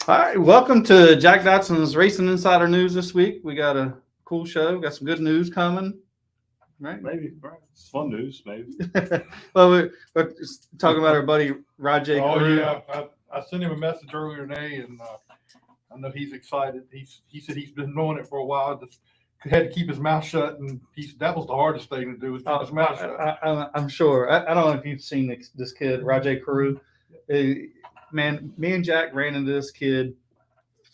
All right, welcome to Jack Dodson's Racing Insider News this week. We got a cool show. Got some good news coming. Right? Maybe. Right. It's fun news, maybe. Well, we're talking about our buddy Rajay. Oh, Carew. yeah. I sent him a message earlier today, and I know he's excited. He said he's been knowing it for a while. Just had to keep his mouth shut, and that was the hardest thing to do, was keep his mouth shut. I'm sure. I don't know if you've seen this kid, Rajay Carew. Man, me and Jack ran into this kid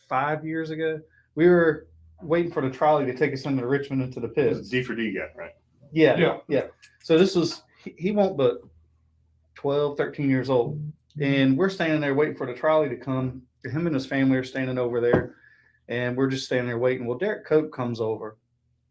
5 years ago. We were waiting for the trolley to take us into Richmond into the pits. D for D guy, right? Yeah. So this was, he won't but 12, 13 years old. And we're standing there waiting for the trolley to come. Him and his family are standing over there. And we're just standing there waiting. Well, Derek Cope comes over.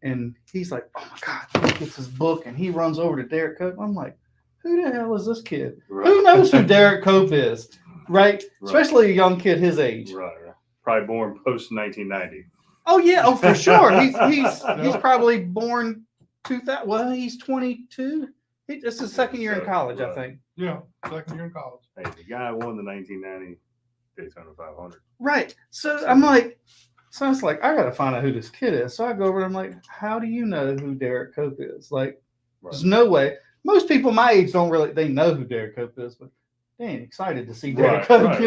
And he's like, oh, my God. He gets his book. And he runs over to Derek Cope. I'm like, who the hell is this kid? Right. Who knows who Derek Cope is? Right? Especially a young kid his age. Right. Probably born post 1990. Oh, yeah. Oh, for sure. He's probably born 2000. Well, he's 22. This is his second year in college, I think. Yeah, second year in college. Hey, the guy won the 1990 Daytona 500. Right. So I'm like, I was like, I got to find out who this kid is. So I go over and I'm like, how do you know who Derek Cope is? Like, there's no way. Most people my age they know who Derek Cope is, but they ain't excited to see Derek Cope,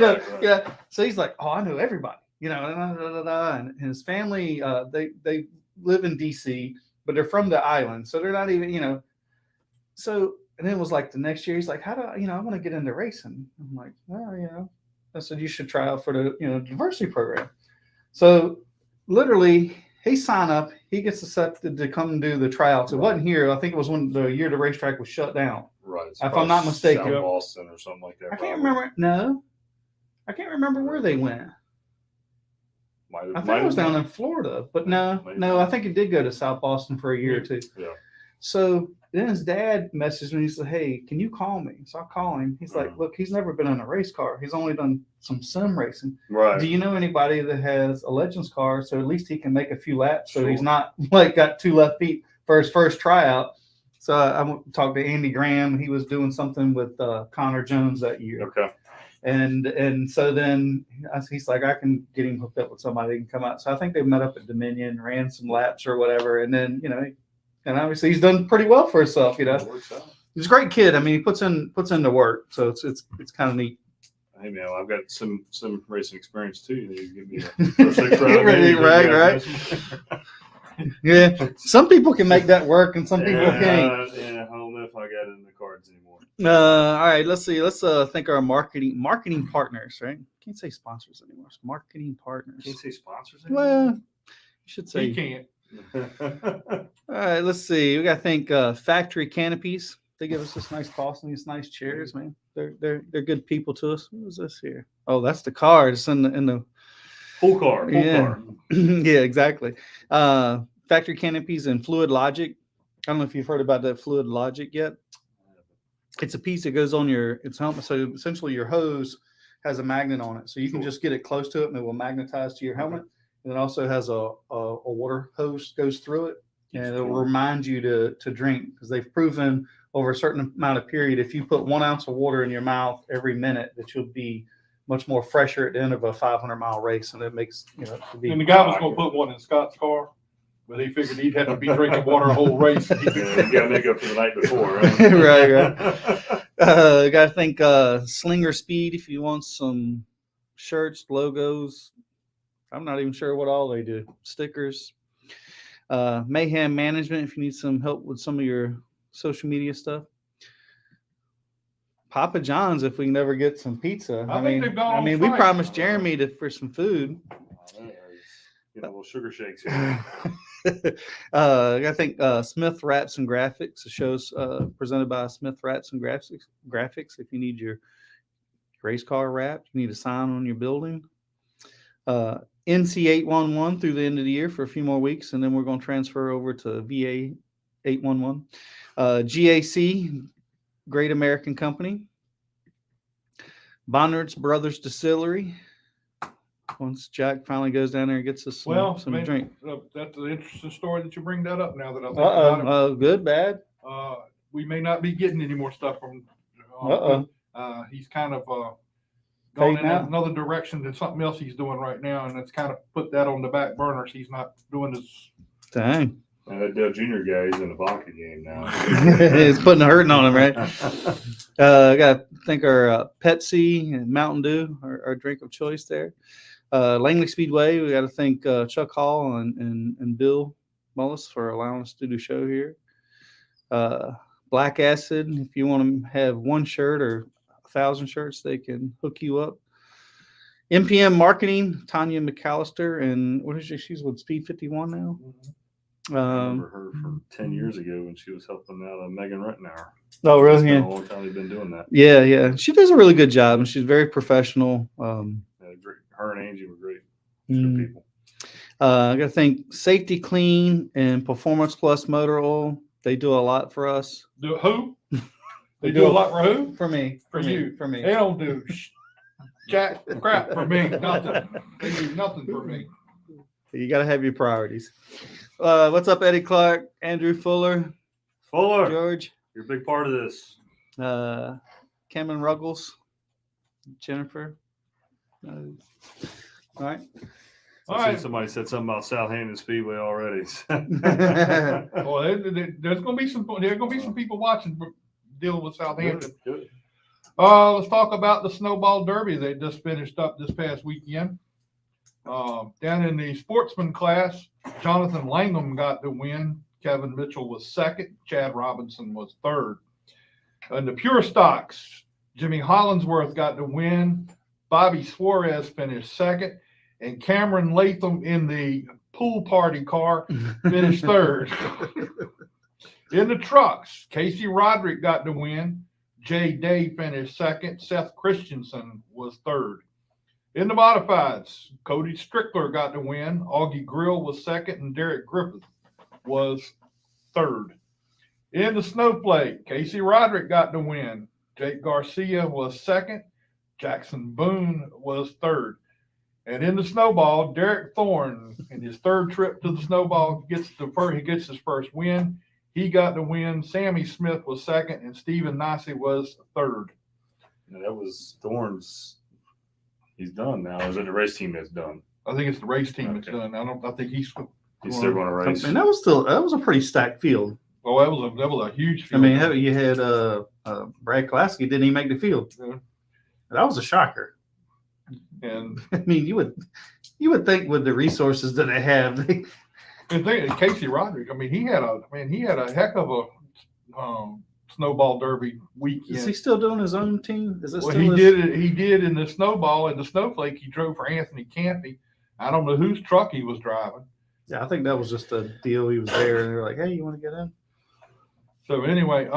Yeah. So he's like, oh, I know everybody, and his family, they live in DC, but they're from the island. So they're not even, so, and then it was like the next year, he's like, how do I want to get into racing. I'm like, well, I said, you should try out for the, diversity program. So literally he signed up, he gets accepted to come and do the tryouts. It wasn't here. I think it was when the year the racetrack was shut down. Right. If I'm not mistaken. South Boston or something like that. I can't remember. No, I can't remember where they went. I think it was down in Florida, but no, I think it did go to South Boston for a year or two. Yeah. So then his dad messaged me. He said, hey, can you call me? So I call him. He's like, look, he's never been in a race car. He's only done some sim racing. Right. Do you know anybody that has a Legends car? So at least he can make a few laps. So he's not like got two left feet for his first tryout. So I talked to Andy Graham. He was doing something with Connor Jones that year. Okay. And so then he's like, I can get him hooked up with somebody that can come out. So I think they met up at Dominion, ran some laps or whatever. And then, and obviously he's done pretty well for himself, He's a great kid. I mean, he puts in the work. So it's kind of neat. Hey man, I've got some racing experience too. You give me a first six round. Right. Yeah. Some people can make that work and some people can't. Yeah, I don't know if I got it in the cards anymore. All right, let's see. Let's thank our marketing partners, right? Can't say sponsors anymore. It's marketing partners. Can't say sponsors anymore? Well, you should say. He can't. All right, let's see. We got to thank Factory Canopies. They give us this nice cloth and these nice chairs, man. They're good people to us. What is this here? Oh, that's the card. It's in the full car. Yeah, exactly. Factory Canopies and Fluid Logic. I don't know if you've heard about that Fluid Logic yet. It's a piece that goes on its helmet. So essentially your hose has a magnet on it. So you can just get it close to it and it will magnetize to your helmet. And it also has a water hose goes through it. And it will remind you to drink, because they've proven over a certain amount of period, if you put 1 ounce of water in your mouth every minute, that you'll be much more fresher at the end of a 500-mile race. And it makes, And the guy was going to put one in Scott's car, but he figured he'd have to be drinking water the whole race. You got to make up for the night before, right? Right. Got to thank Slinger Speed if you want some shirts, logos. I'm not even sure what all they do. Stickers. Mayhem Management if you need some help with some of your social media stuff. Papa John's if we can never get some pizza. I mean, we promised Jeremy for some food. Little sugar shakes here. I think Smith Wraps and Graphics. The show's presented by Smith Wraps and Graphics. If you need your race car wrapped, you need a sign on your building. NC 811 through the end of the year for a few more weeks, and then we're going to transfer over to VA 811. GAC, Great American Company. Bonnard's Brothers Distillery. Once Jack finally goes down there and gets us some drink. That's an interesting story that you bring that up now that I think about it. Good, bad? We may not be getting any more stuff from. He's kind of gone in Fading out. another direction than something else he's doing right now, and it's kind of put that on the back burners. He's not doing this. Dang. And that Dale Jr. guy, he's in the vodka game now. It's putting a hurting on him, right? I got to thank our Pepsi and Mountain Dew, our drink of choice there. Langley Speedway, we got to thank Chuck Hall and Bill Mullis for allowing us to do the show here. Black Acid, if you want to have one shirt or 1,000 shirts, they can hook you up. MPM Marketing, Tanya McAllister, and what is she? She's with Speed 51 now. I remember her from 10 years ago when she was helping out Megan Rettenauer. Oh, really? It's been Yeah. a long time they've been doing that. Yeah. She does a really good job, and she's very professional. Great. Her and Angie were great. Mm. Good people. I got to thank Safety Clean and Performance Plus Motor Oil. They do a lot for us. Do who? They do a lot for who? For me. For you. For me. They don't do jack crap for me. Nothing. They do nothing for me. You got to have your priorities. What's up, Eddie Clark, Andrew Fuller, Fuller, George, you're a big part of this. Cameron Ruggles, Jennifer. All right. I seen somebody said something about Southampton Speedway already. Well, there's gonna be some people watching dealing with Southampton. Good. Let's talk about the Snowball Derby. They just finished up this past weekend. Down in the sportsman class, Jonathan Langham got the win. Kevin Mitchell was second. Chad Robinson was third. In the pure stocks, Jimmy Hollingsworth got the win. Bobby Suarez finished second. And Cameron Latham in the pool party car finished third. In the trucks, Casey Roderick got the win. Jay Day finished second. Seth Christensen was third. In the modifieds, Cody Strickler got the win. Augie Grill was second, and Derek Griffith was third. In the snowflake, Casey Roderick got the win. Jake Garcia was second. Jackson Boone was third. And in the snowball, Derek Thorne, in his third trip to the snowball, he gets his first win. He got the win. Sammy Smith was second, and Stephen Nasi was third. And that was Thorne's. He's done now. Is it the race team that's done? I think it's the race team that's Okay. done. I think he's still going to race. And that was a pretty stacked field. Oh, that was a huge I field. mean, you had Brad Klasky didn't even make the field. Yeah. That was a shocker. And I mean, you would think with the resources that they have, and Casey Roderick, I mean, he had a heck of a snowball derby weekend. is he still doing his own team? Is it Well, still he did in the snowball and the snowflake. He drove for Anthony Campy. I don't know whose truck he was driving. Yeah, I think that was just a deal. He was there, and they were like, "Hey, you want to get in?" So anyway,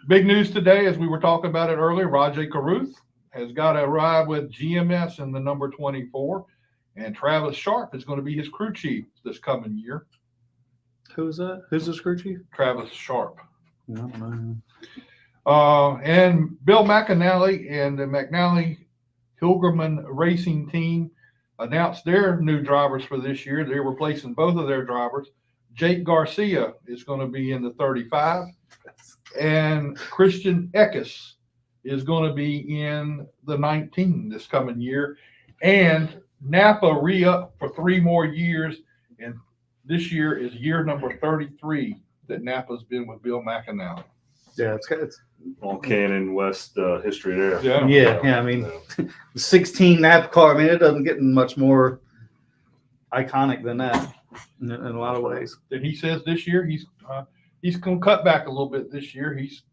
big news today, as we were talking about it earlier, Rajay Caruth has got a ride with GMS in the number 24, and Travis Sharp is going to be his crew chief this coming year. Who's that? Who's the crew chief? Travis Sharp. I don't know. And Bill McAnally and the McNally Hilgerman Racing Team announced their new drivers for this year. They're replacing both of their drivers. Jake Garcia is going to be in the 35, and Christian Eckes is going to be in the 19 this coming year. And Napa re-up for 3 more years, and this year is year number 33 that Napa's been with Bill McAnally. Yeah, it's All Cannon West history there. yeah. I mean, the 16 Napa car. I mean, it doesn't get much more iconic than that in a lot of ways. And he says this year he's going to cut back a little bit this year. He's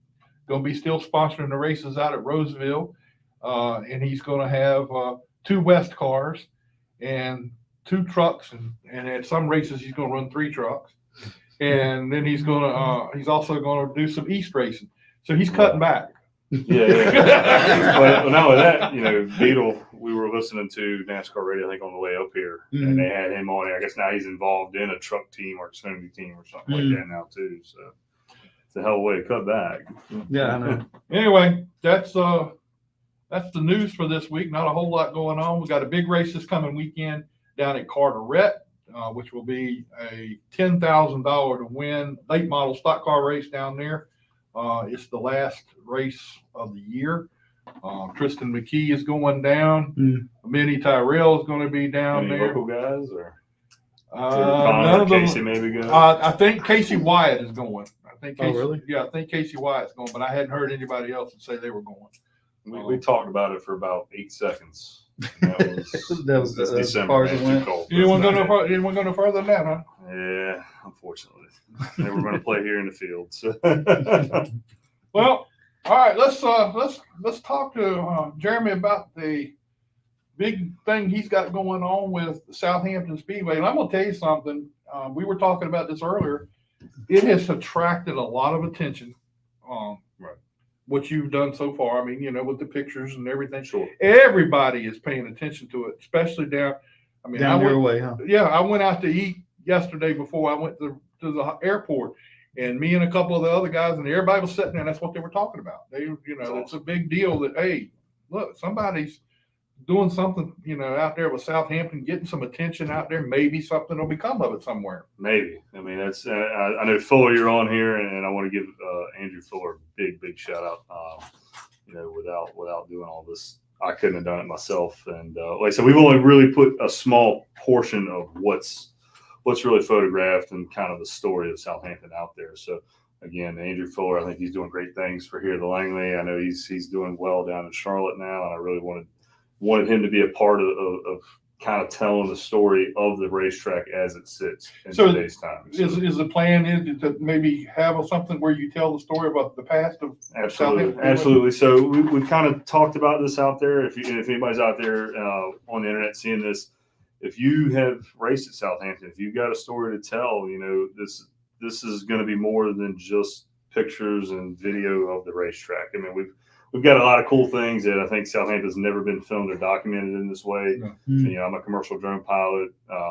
going to be still sponsoring the races out at Roseville, and he's going to have 2 West cars and 2 trucks, and at some races he's going to run 3 trucks, and then he's also going to do some East racing. So he's cutting back. Yeah. Well, not with that, Beetle, we were listening to NASCAR radio, I think, on the way up here, and they had him on there. I guess now he's involved in a truck team or Xfinity team or something like that now too. So it's a hell of a way to cut back. Yeah, I know. Anyway, that's the news for this week. Not a whole lot going on. We got a big race this coming weekend down at Carteret, which will be a $10,000 to win late model stock car race down there. It's the last race of the year. Tristan McKee is going down. Mm. Minnie Tyrell is going to be down Any there. local guys or None of them. Casey maybe go? I think Casey Wyatt is going. I think. Casey, really? Yeah, I think Casey Wyatt's going, but I hadn't heard anybody else say they were going. We talked about it for about 8 seconds. That was this as December. far as Man, it too went. cold. Anyone go no further? Anyone go no further than that, huh? Yeah, unfortunately, they were going to play here in the field. So. Well, all right. Let's talk to Jeremy about the big thing he's got going on with Southampton Speedway. And I'm going to tell you something. We were talking about this earlier. It has attracted a lot of attention. Right. What you've done so far. I mean, with the pictures and everything. Sure. Everybody is paying attention to it, especially down. I mean, Down your way, huh? Yeah, I went out to eat yesterday before I went to the airport, and me and a couple of the other guys, and everybody was sitting there. And that's what they were talking about. It's a big deal that, hey, look, somebody's doing something, out there with Southampton, getting some attention out there. Maybe something will become of it somewhere. Maybe. I mean, that's. I know Fuller, you're on here, and I want to give Andrew Fuller a big shout out. Without doing all this, I couldn't have done it myself. And like I said, we've only really put a small portion of what's really photographed and kind of the story of Southampton out there. So again, Andrew Fuller, I think he's doing great things for here, the Langley. I know he's doing well down in Charlotte now, and I really wanted him to be a part of kind of telling the story of the racetrack as it sits in today's time. So, is the plan is to maybe have something where you tell the story about the past of Absolutely. So we've kind of talked about this out there. If anybody's out there on the internet seeing this, if you have raced at Southampton, if you've got a story to tell, this is going to be more than just pictures and video of the racetrack. I mean, we've got a lot of cool things that I think Southampton's never been filmed or documented in this way. Mm-hmm. I'm a commercial drone pilot,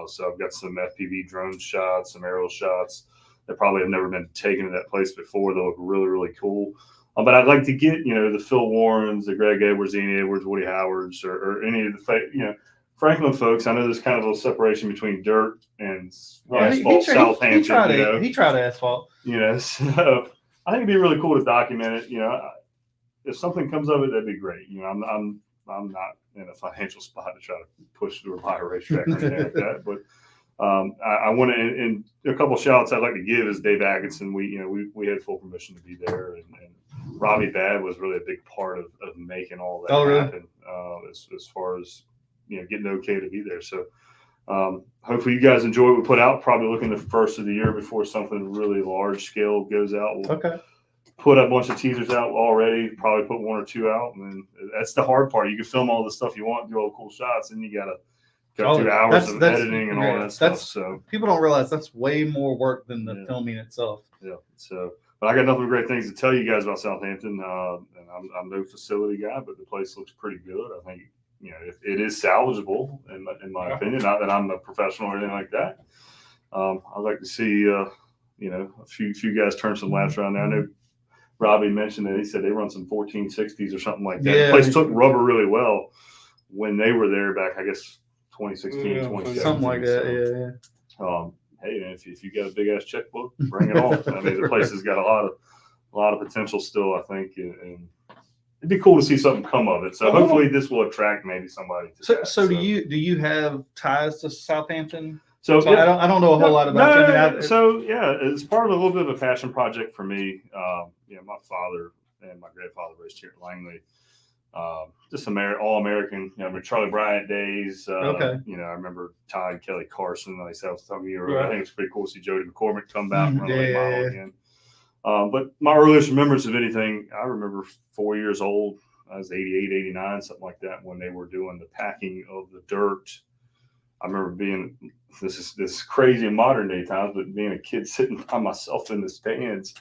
so I've got some FPV drone shots, some aerial shots that probably have never been taken to that place before. They look really, really cool. But I'd like to get, the Phil Warrens, the Greg Edwards, Ian Edwards, Woody Howards, or any of the, Franklin folks. I know there's kind of a little separation between dirt and asphalt. Southampton, he tried asphalt. So I think it'd be really cool to document it. If something comes of it, that'd be great. I'm not in a financial spot to try to push through a buy a racetrack or anything like that. But I want to, and a couple shouts I'd like to give is Dave Atkinson. We had full permission to be there, and Robbie Babb was really a big part of making all that happen. As far as getting okay to be there. So hopefully you guys enjoy what we put out. Probably looking the first of the year before something really large scale goes out. We'll put a bunch of teasers out already. Probably put 1 or 2 out, and then that's the hard part. You can film all the stuff you want, do all the cool shots, and you got to go through hours of editing and all that stuff. So people don't realize that's way more work than the filming itself. Yeah. So, but I got nothing but great things to tell you guys about Southampton. And I'm no facility guy, but the place looks pretty good. I think it is salvageable in my opinion. Not that I'm a professional or anything like that. I'd like to see a few guys turn some laps around there. I know Robbie mentioned that he said they run some 1460s or something like that. Yeah. The place took rubber really well when they were there back, I guess, 2016, 2017. Something like that, yeah. Hey, man, if you got a big ass checkbook, bring it on. I mean, the place has got a lot of potential still, I think, and it'd be cool to see something come of it. So hopefully this will attract maybe somebody. So do you have ties to Southampton? So yeah, I don't know a whole lot about it. It's part of a little bit of a passion project for me. My father and my grandfather raced here at Langley. Just all American, Charlie Bryant days. I remember Todd Kelly Carson. Like I said, I was talking to you earlier. I think it's pretty cool to see Jody McCormick come back and run a late model again. But my earliest remembrance of anything, I remember 4 years old. I was 88, 89, something like that, when they were doing the packing of the dirt. I remember being, this is crazy in modern day times, but being a kid sitting by myself in the stands.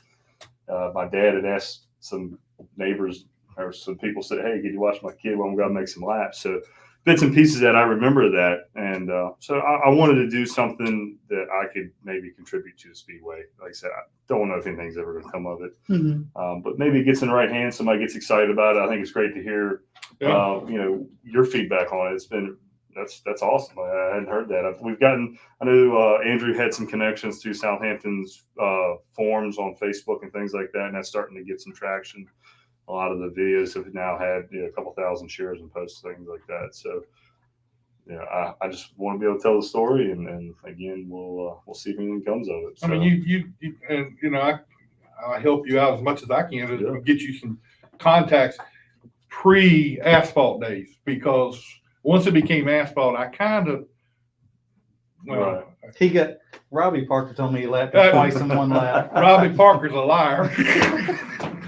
My dad had asked some neighbors or some people, said, "Hey, could you watch my kid while I'm going to make some laps?" So bits and pieces that I remember that. And so I wanted to do something that I could maybe contribute to the Speedway. Like I said, I don't know if anything's ever going to come of it. Mm-hmm. But maybe it gets in the right hands. Somebody gets excited about it. I think it's great to hear, your feedback on it. It's been, that's awesome. I hadn't heard that. I know Andrew had some connections to Southampton's forums on Facebook and things like that, and that's starting to get some traction. a lot of the videos have now had a couple thousand shares and posts, things like that. So, I just want to be able to tell the story, and again, we'll see if anything comes of it. So. I mean, you and I help you out as much as I can to get you some contacts pre-asphalt days, because once it became asphalt, I kind of Right. He got Robbie Parker told me he lapped it twice in one lap. Robbie Parker's a liar.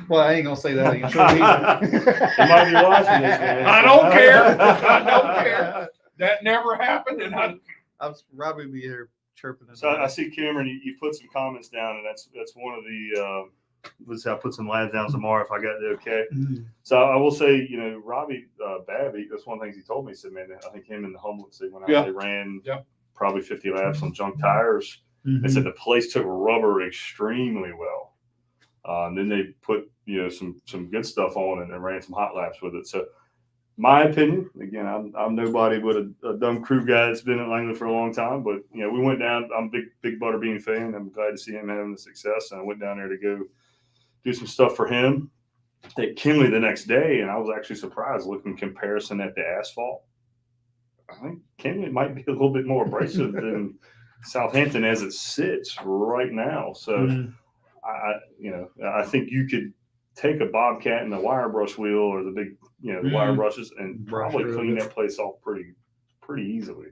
Well, I ain't gonna say that again. Sure He might be watching this, man. I don't care. I don't care. That never happened, and I was Robbie be here chirping. So I see Cameron. You put some comments down, and that's one of the. Let's say I put some lads down tomorrow if I got it okay. Mm-hmm. So I will say, Robbie Babby. That's one of the things he told me. He said, "Man, I think him and the Humboldt they went out. They ran probably 50 laps on junk tires." Mm-hmm. They said the place took rubber extremely well. And then they put some good stuff on and ran some hot laps with it. So my opinion, again, I'm nobody but a dumb crew guy that's been at Langley for a long time. But we went down. I'm a big Butterbean fan. I'm glad to see him having the success. And I went down there to go do some stuff for him at Kinley the next day, and I was actually surprised looking comparison at the asphalt. I think Kinley might be a little bit more abrasive than Southampton as it sits right now. So I think you could take a Bobcat and a wire brush wheel or the big, the wire brushes and probably clean that place off pretty easily.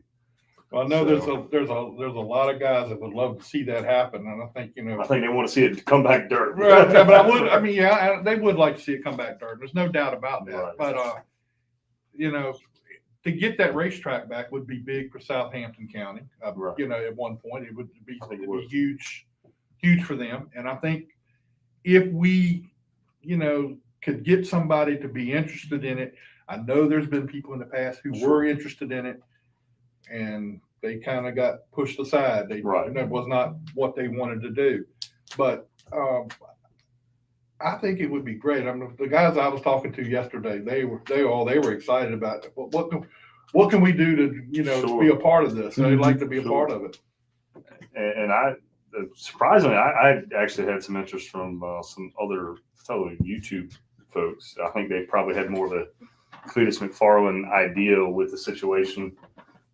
Well, I know there's a lot of guys that would love to see that happen, and I think I think they want to see it come back dirt. Right, but they would like to see it come back dirt. There's no doubt about that. Right. But to get that racetrack back would be big for Southampton County. Right. At one point it would be huge for them. And I think if we, could get somebody to be interested in it. I know there's been people in the past who were interested in it, and they kind of got pushed aside. That was not what they wanted to do. But I think it would be great. The guys I was talking to yesterday, they were excited about it. What can we do to be a part of this? They'd like to be a part of it. And I surprisingly, I actually had some interest from some other fellow YouTube folks. I think they probably had more of a Cletus McFarland idea with the situation.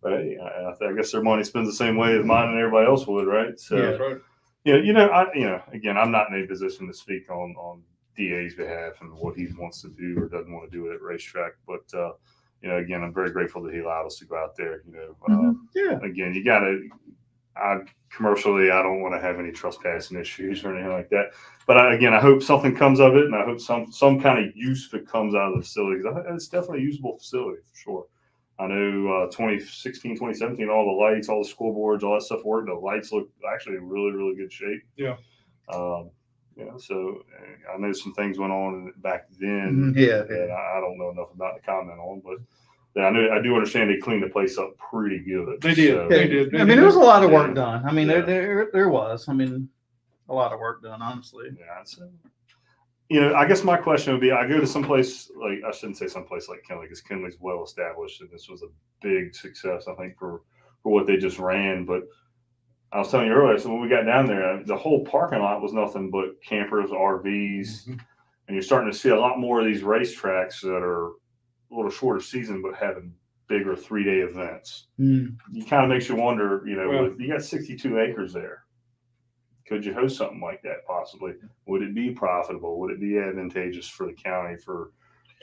But hey, I guess their money spends the same way as mine and everybody else would, right? So, yeah, that's right. Again, I'm not in a position to speak on DA's behalf and what he wants to do or doesn't want to do at racetrack. But again, I'm very grateful that he allowed us to go out there. Again, you got to. Commercially, I don't want to have any trespassing issues or anything like that. But I hope something comes of it, and I hope some kind of use that comes out of the facility, because it's definitely a usable facility for sure. I know 2016, 2017, all the lights, all the scoreboards, all that stuff worked. The lights look actually in really, really good shape. Yeah. So I know some things went on back then. That I don't know enough about to comment on, but. Yeah, I do understand they cleaned the place up pretty good. They did. So, they did. There was a lot of work done. There was. A lot of work done, honestly. Yeah. I guess my question would be, I go to someplace I shouldn't say someplace like Kinley, because Kinley's well established, and this was a big success, I think, for what they just ran. But I was telling you earlier, so when we got down there, the whole parking lot was nothing but campers, RVs, and you're starting to see a lot more of these racetracks that are a little shorter season, but having bigger 3-day events. You kind of makes you wonder, you got 62 acres there. Could you host something like that possibly? Would it be profitable? Would it be advantageous for the county, for,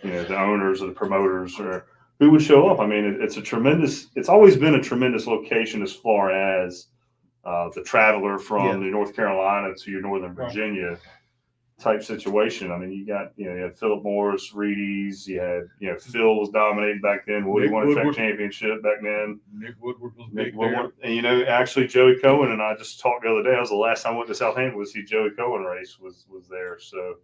the owners or the promoters, or who would show up? It's always been a tremendous location as far as the traveler from the North Carolina to your Northern Virginia type situation. You got, you had Philip Morris, Reedy's, you had, Phil was dominating back then. Woody won a track championship back then. Nick Woodward was big there. And, actually Joey Cohen and I just talked the other day. That was the last time I went to Southampton to see Joey Cohen race was there. So,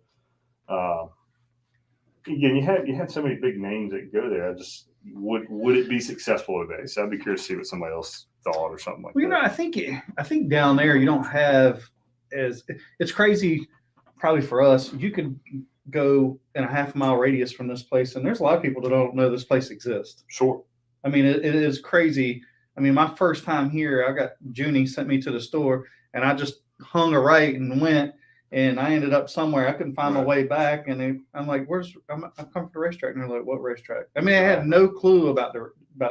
again, you had so many big names that go there. I just, would it be successful today? So I'd be curious to see what somebody else thought or something like that. I think down there you don't have it's crazy. Probably for us, you could go in a half-mile radius from this place, and there's a lot of people that don't know this place exists. Sure. It is crazy. My first time here, I got Junie sent me to the store, and I just hung a right and went, And I ended up somewhere. I couldn't find my Right. way back, and I'm like, I'm coming from the racetrack, and they're like, what racetrack? I mean, I had no clue about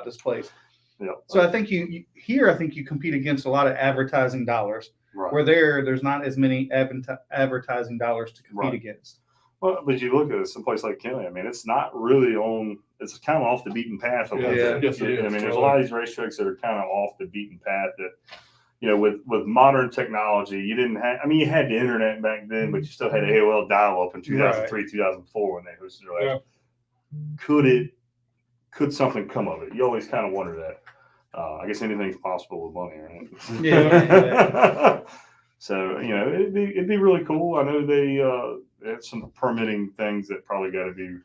this place. Yeah. So I think you here, I think you compete against a lot of advertising dollars. Right. Where there's not as many advertising dollars to compete against. Well, but you look at some place like Kenley. I mean, it's not really on. It's kind of off the beaten path. Yes, it is. I mean, there's a lot of these racetracks that are kind of off the beaten path. That with modern technology, you didn't have. I mean, you had the internet back then, but you still had AOL dial-up in 2003, 2004 when they hosted their last. Could something come of it? You always kind of wonder that. I guess anything's possible with money, right? Yeah. So it'd be really cool. I know they have some permitting things that probably got to be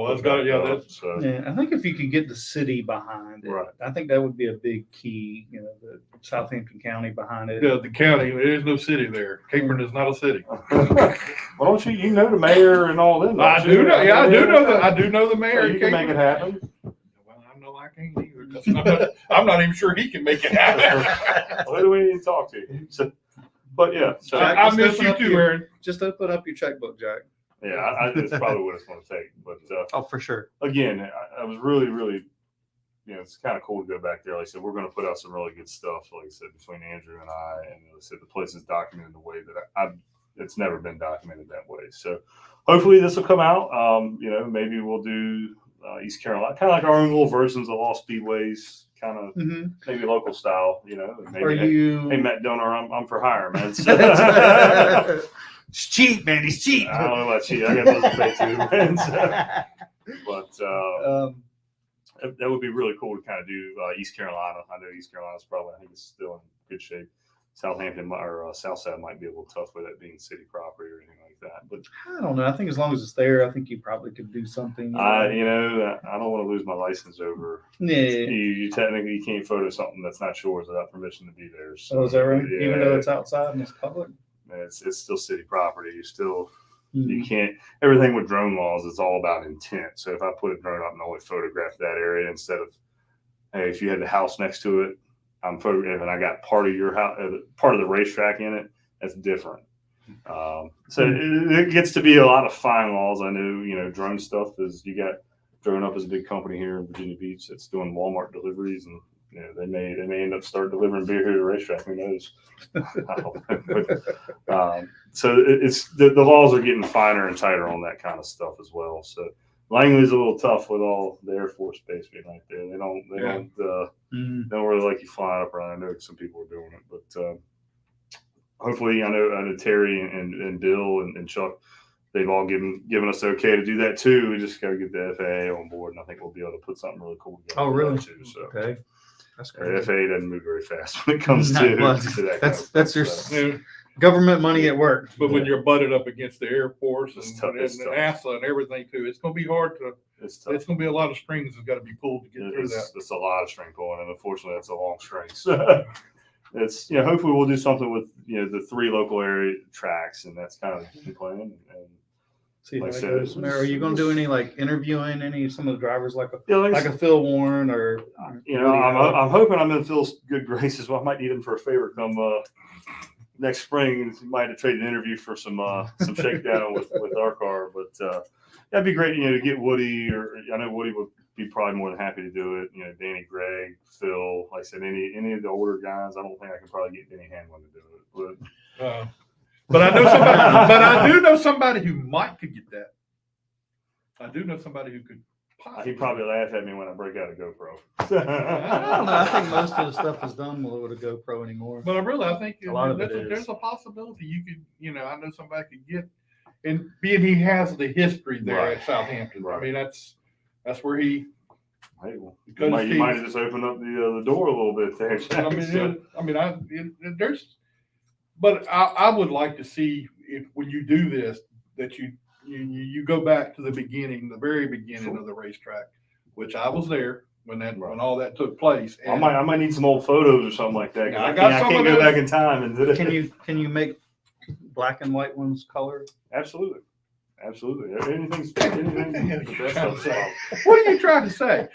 that's got it. Yeah, that's so. Yeah, I think if you could get the city behind it, Right. I think that would be a big key. The Southampton County behind it. the county. There's no city there. Capron is not a city. Well, don't you know the mayor and all them? I do know. Yeah, I do know that. I do know the mayor. So you can make it happen. Well, I know I can't either. 'Cause I'm not even sure he can make it happen. Who do we need to talk to? So, but yeah, so Jack, I just miss open you up too, your- Aaron. Just open up your checkbook, Jack. yeah, that's probably what it's going to take. But Oh, for sure. again, I was really, really, it's kind of cool to go back there. Like I said, we're going to put out some really good stuff. Like I said, between Andrew and I, and like I said, the place is documented in a way that it's never been documented that way. So hopefully this will come out. Maybe we'll do East Carolina, kind of like our own little versions of all speedways, kind of maybe local style. Maybe, Are you? hey, Matt Donner, I'm for hire, man. It's cheap, man. He's cheap. I don't know about cheap. I got those to pay too, man. But that would be really cool to kind of do East Carolina. I know East Carolina's probably, I think it's still in good shape. Southampton or Southside might be a little tough with it being city property or anything like that. But I don't know. I think as long as it's there, I think you probably could do something. I don't want to lose my license over. Yeah. You technically can't photo something that's not yours without permission to be there. So, Oh, is that right? yeah, Even though it's outside and it's public. it's still city property. You can't. Everything with drone laws, it's all about intent. So if I put a drone up and only photograph that area instead of, hey, if you had the house next to it, I'm photographing and I got part of your house, part of the racetrack in it. That's different. So it gets to be a lot of fine laws. I know, drone stuff is, you got Drone Up is a big company here in Virginia Beach that's doing Walmart deliveries, and they may end up start delivering beer here to the racetrack. Who knows? So it's the laws are getting finer and tighter on that kind of stuff as well. So Langley's a little tough with all the Air Force Base being right there. They don't really like you flying up around. I know some people are doing it, but hopefully, I know Terry and Bill and Chuck, they've all given us the okay to do that too. We just got to get the FAA on board, and I think we'll be able to put something really cool together. Oh, really? Too, so. Okay. That's The great. FAA doesn't move very fast when it comes to that. That's your Yeah. government money at work. But when you're butted up against the Air Force and It's tough. NASA and everything too, it's going to be hard to. It's tough. It's going to be a lot of strings that's got to be pulled to get through that. It's a lot of string pulling, and unfortunately, that's a long string. So it's hopefully we'll do something with the 3 local area tracks, and that's kind of the plan. And See how like it I said, goes. Are you going to do any interviewing any some of the drivers like like a Phil Warren or I'm hoping I'm in Phil's good graces. Well, I might need him for a favor come next spring. He might have traded an interview for some shakedown with our car, but that'd be great. To get Woody, or I know Woody would be probably more than happy to do it. Danny, Greg, Phil. Like I said, any of the older guys. I don't think I can probably get Denny Hanlon to do it, but. But I know somebody. But I do know somebody who might could get that. I do know somebody who could. He'd probably laugh at me when I break out a GoPro. I don't know. I think most of the stuff is done with a GoPro anymore. But I think A lot of it is. there's a possibility you could. I know somebody could get, and being he has the history there Right. at Southampton. Right. I mean that's where he. Hey, well, Because you might have just opened up the door a little bit there. There's. But I would like to see if when you do this that you go back to the beginning, the very beginning of the racetrack, which I was there when all that took place. And I might need some old photos or something like that. I I got can't some of go those. back in time and do it. Can you make black and white ones color? Absolutely. Anything's What are you trying to say?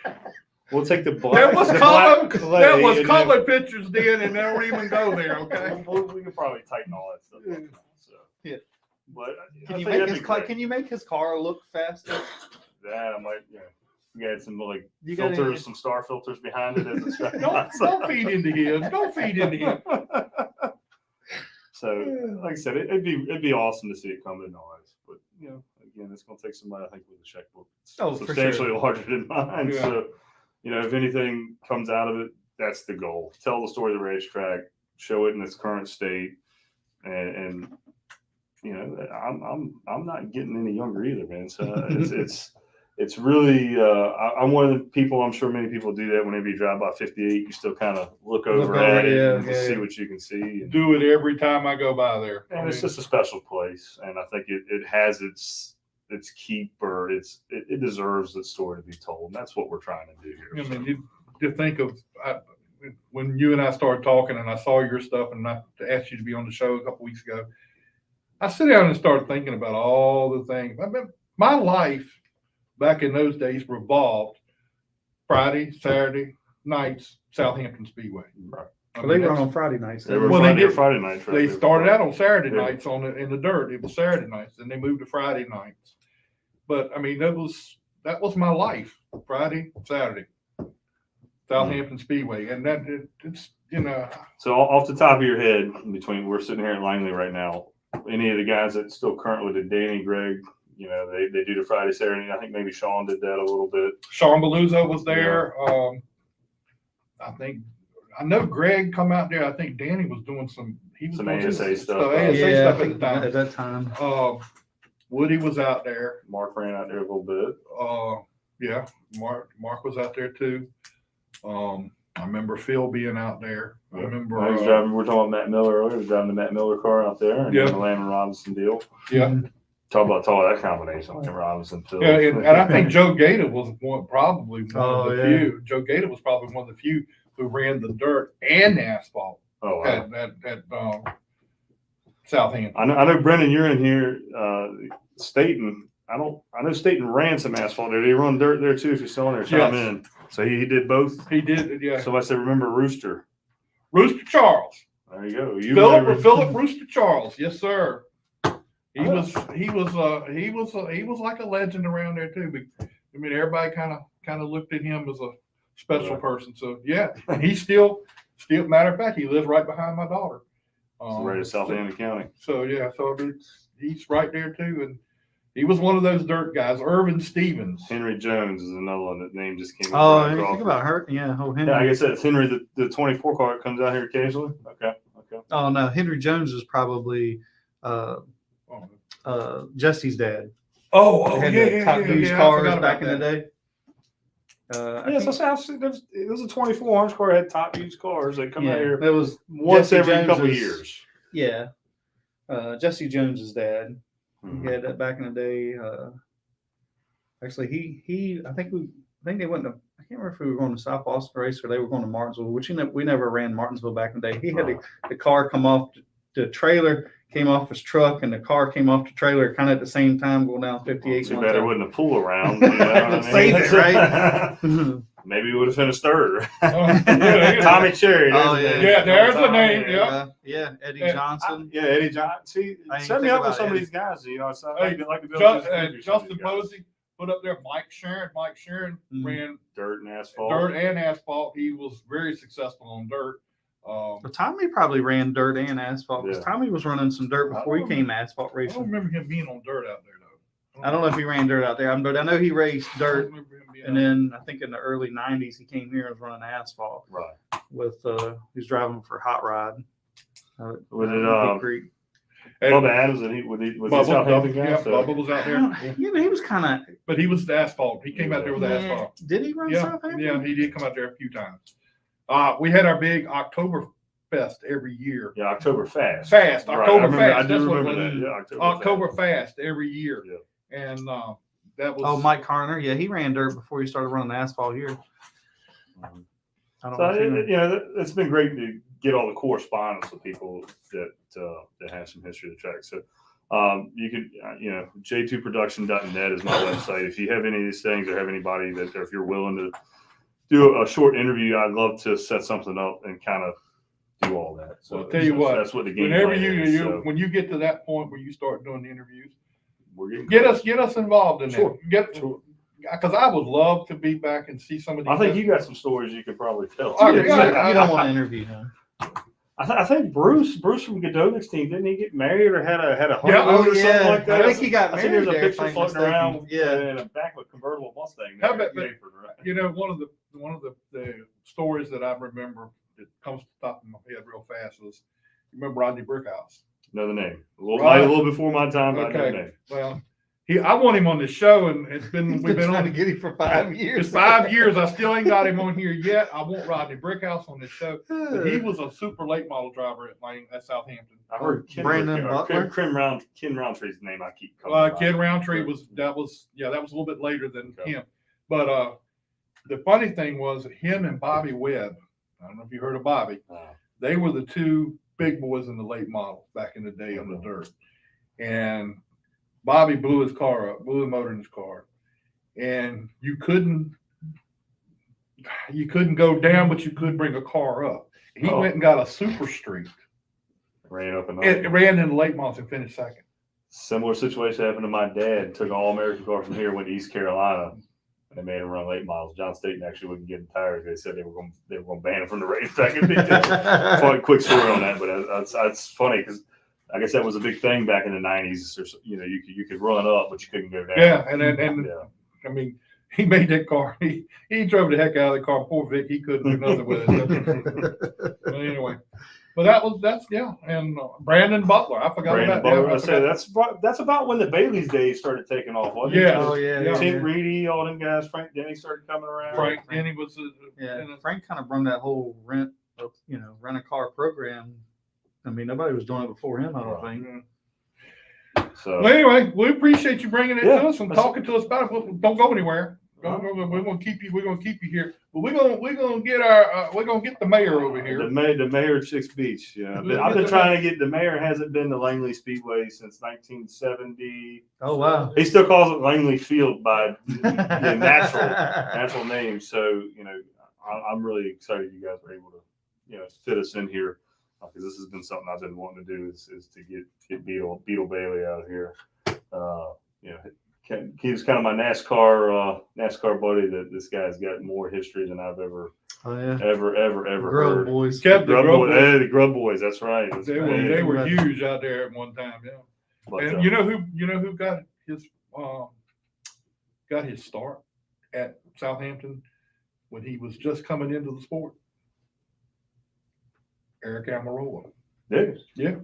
We'll take the black. There was the color. black clay There was and color pictures then, and they don't even go there. Okay. We can probably tighten all that stuff up. So. Yeah. But Can you make his car look faster? Yeah, I might. Yeah, we had some like You filters, some star filters behind it as a track. Don't feed into him. Don't feed into him. So, like I said, it'd be awesome to see it come to noise. But again, it's going to take somebody, I think, with a checkbook substantially larger than mine. Yeah. So, if anything comes out of it, that's the goal. Tell the story of the racetrack, show it in its current state, and I'm not getting any younger either, man. So it's really I'm one of the people. I'm sure many people do that. Whenever you drive by 58, you still kind of look over at it and see what you can see. And, do it every time I go by there. and it's just a special place, and I think it has its keep, or it deserves its story to be told. And that's what we're trying to do here. I mean, you think of when you and I started talking, and I saw your stuff, and I asked you to be on the show a couple weeks ago. I sit down and start thinking about all the things. I mean, my life back in those days revolved Friday, Saturday nights, Southampton Speedway. Right. Well, they run on Friday nights. They were Friday nights. Right? They started out on Saturday nights in the dirt. It was Saturday nights, and they moved to Friday nights. But I mean, that was my life. Friday, Saturday, Southampton Speedway, and it's So off the top of your head, we're sitting here at Langley right now. Any of the guys that still currently did, Danny, Greg, they do the Friday, Saturday. I think maybe Sean did that a little bit. Sean Beluso was there. I know Greg come out there. I think Danny was doing some ASA stuff. ASA stuff at the time. At that time. Woody was out there. Mark ran out there a little bit. Yeah, Mark was out there too. I remember Phil being out there. I remember he was driving. We're talking about Matt Miller earlier. He was driving the Matt Miller car out there, and the Landon Robinson deal. Yeah. Talk about that combination, Robinson, Phil. Yeah, and I think Joe Gator was probably one of the few. Joe Gator was probably one of the few who ran the dirt and the asphalt. Oh, wow. At Southampton. I know, Brendan, you're in here. Staten. I know Staten ran some asphalt there. Did he run dirt there too? If you're still in there, chime in. So he did both. He did, yeah. So I said, remember Rooster Charles. There you go. Philip Rooster Charles. Yes, sir. He was like a legend around there too. But, I mean, everybody kind of looked at him as a special person. So yeah, and he's still. Matter of fact, he lives right behind my daughter. Right in Southampton County. So yeah, he's right there too, and he was one of those dirt guys. Irvin Stevens. Henry Jones is another one that name just came. Oh, you think about her? Yeah, Henry. Yeah, I guess that's Henry, the 24 car that comes out here occasionally. Okay. Oh no, Henry Jones is probably Jesse's dad. Top used cars back in the day. It was a 24 car had top used cars. They come out here. It was once every couple of years. Yeah, Jesse Jones's dad. He had that back in the day. Actually, I think they went to. I can't remember if we were going to South Boston race or they were going to Martinsville. Which we never ran Martinsville back in the day. He had the car come off the trailer, came off his truck, and the car came off the trailer kind of at the same time going down 58. Too bad there wasn't a pool around. You know what I mean? Save it, right? Maybe we would have finished third. Tommy Cherry. There's the name. Yeah, Eddie Johnson. Eddie Johnson. See, set me up with some of these guys. Justin Posey put up there. Mike Sharon. Ran dirt and asphalt. He was very successful on dirt. But Tommy probably ran dirt and asphalt because Tommy was running some dirt before he came asphalt racing. I don't remember him being on dirt out there though. I don't know if he ran dirt out there, but I know he raced dirt. And then I think in the early '90s he came here and was running asphalt. Right. With he's driving for Hot Rod. Bubba Adams and was Southampton guy? Bubba was out there. Yeah, but he was kind of. But he was the asphalt. He came out there with asphalt. Did he run Southampton? Yeah, he did come out there a few times. We had our big Oktoberfest every year. Yeah, Oktoberfest. Oktoberfest. I do remember that. Yeah, Oktoberfest every year. Yeah. And that was. Oh, Mike Harner. Yeah, he ran dirt before he started running asphalt here. It's been great to get all the correspondence with people that have some history of the track. So you can, j2production.net is my website. If you have any of these things or have anybody that, or if you're willing to do a short interview, I'd love to set something up and kind of do all that. So I'll tell you that's what the game whenever plan you is. So when you get to that point where you start doing the interviews, we're getting get close. us involved in Sure. that. Because I would love to be back and see some of these. I think you got some stories you could probably tell. Oh, You yeah. don't want to interview him. I think Bruce from Godovic's team, didn't he get married or had a Yeah. honeymoon or something like that? I think he got I think married. there's a there, picture if I'm floating mistaken. around Yeah. in a back of a convertible Mustang. How There, about that? Yaford, right? You know, one of the stories that I remember that comes to the top of my head real fast was, you remember Rodney Brickhouse? Know the name. A little, Right. a little before my time, but I know the Okay. name. Well, I want him on this show, and we've been trying on to get him for 5 years. It's 5 years. I still ain't got him on here yet. I want Rodney Brickhouse on this show. But he was a super late model driver at Southampton. I heard Brandon Butler? Ken Roundtree's name I keep calling. Ken Roundtree was a little bit later than Okay. him. But the funny thing was him and Bobby Webb. I don't know if you heard of Bobby. They were the two big boys in the late model back in the day on the dirt. And Bobby blew his car up, blew the motor in his car, and you couldn't go down, but you could bring a car up. He went and got a Super Street. Ran up and It ran in the late models and finished second. Similar situation happened to my dad. Took an all-American car from here, went to East Carolina. They made him run late models. John Staten actually wouldn't get him tires. They said they were going to ban him from the racetrack. Funny, quick story on that, but that's funny because I guess that was a big thing back in the '90s. You know, you could run up, but you couldn't go down. Yeah, and I mean, he made that car. He drove the heck out of the car. Poor Vic, he couldn't do nothing with it. But anyway, and Brandon Butler. I forgot about Butler, that. that's about when the Bailey's days started taking off. Wasn't it? Yeah. Oh yeah. Yeah. Tim Reedy, all them guys. Frank Denny started coming around. Frank Denny was Frank kind of run that whole rent a car program. I mean, nobody was doing it before him, I don't think. So, well, anyway, we appreciate you bringing it to us and that's- talking to us about it. Don't go anywhere. We're gonna keep you here. But we're gonna get the mayor over here. the mayor of Chicks Beach. Yeah, I've been trying to get the mayor. Hasn't been to Langley Speedway since 1970. Oh wow. He still calls it Langley Field by the natural name. So I'm really excited you guys were able to fit us in here because this has been something I've been wanting to do is to get Beetle Bailey out here. He's kind of my NASCAR buddy. That this guy's got more history than I've ever Grub heard. boys. Kept the Grub Boys. Hey, the Grub Boys. That's right. They were huge out there at one time. Yeah. But, And you know who got his start at Southampton when he was just coming into the sport? Eric Almirola. Yeah. Eric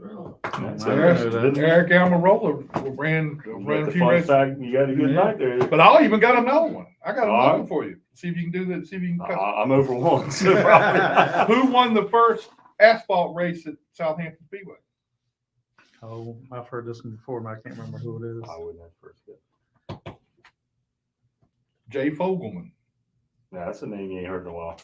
Almirola ran a few races. You got a good night there. But I even got another one. I got another one for you. See if you can do that. See if you can I'm over one. So Who won the first asphalt race at Southampton Speedway? Oh, I've heard this one before, but I can't remember who it is. I wouldn't have first guess. Jay Fogelman. Yeah, that's a name you ain't heard in a while.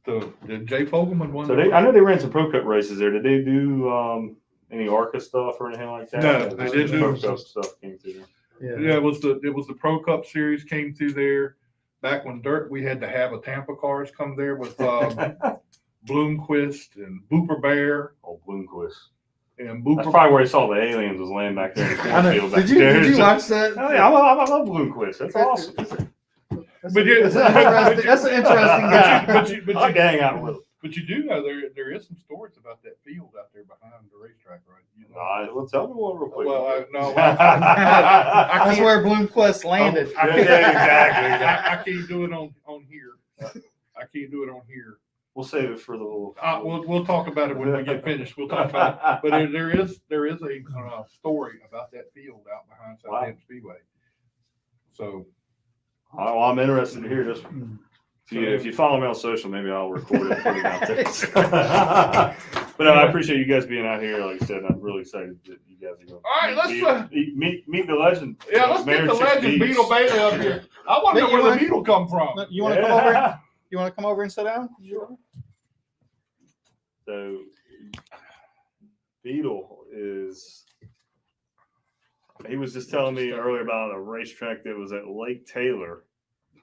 The Jay Fogelman won. So I know they ran some Pro Cup races there. Did they do any ARCA stuff or anything like that? No, they didn't do Pro Cup stuff came through there. Yeah, it was the Pro Cup series came through there. Back when we had to have a Tampa cars come there with Bloomquist and Booper Bear Oh, Bloomquist. and That's probably where they saw the aliens was laying back there in the cornfield. Did you watch that? Oh, yeah, I love Bloomquist. That's awesome. That's But that's an interesting guy. But I like to hang out with him. But you do know there is some stories about that field out there behind the racetrack, right? You know? Well, tell me one real quick. Well, That's where Bloomquist landed. Exactly. I can't do it on here. I can't do it on here. We'll save it for the little. We'll talk about it when we get finished. We'll talk about it. But there is a story about that field out behind Southampton Speedway. So. Well, I'm interested to hear this. If you follow me on social, maybe I'll record it and put it out there. But no, I appreciate you guys being out here. Like I said, I'm really excited that you guys are going. All right, let's meet the legend. Yeah, let's get the legend Beetle Bailey up here. I want to know where the Beetle come from. You want to come over? You want to come over and sit down? Sure. So, Beetle is. He was just telling me earlier about a racetrack that was at Lake Taylor.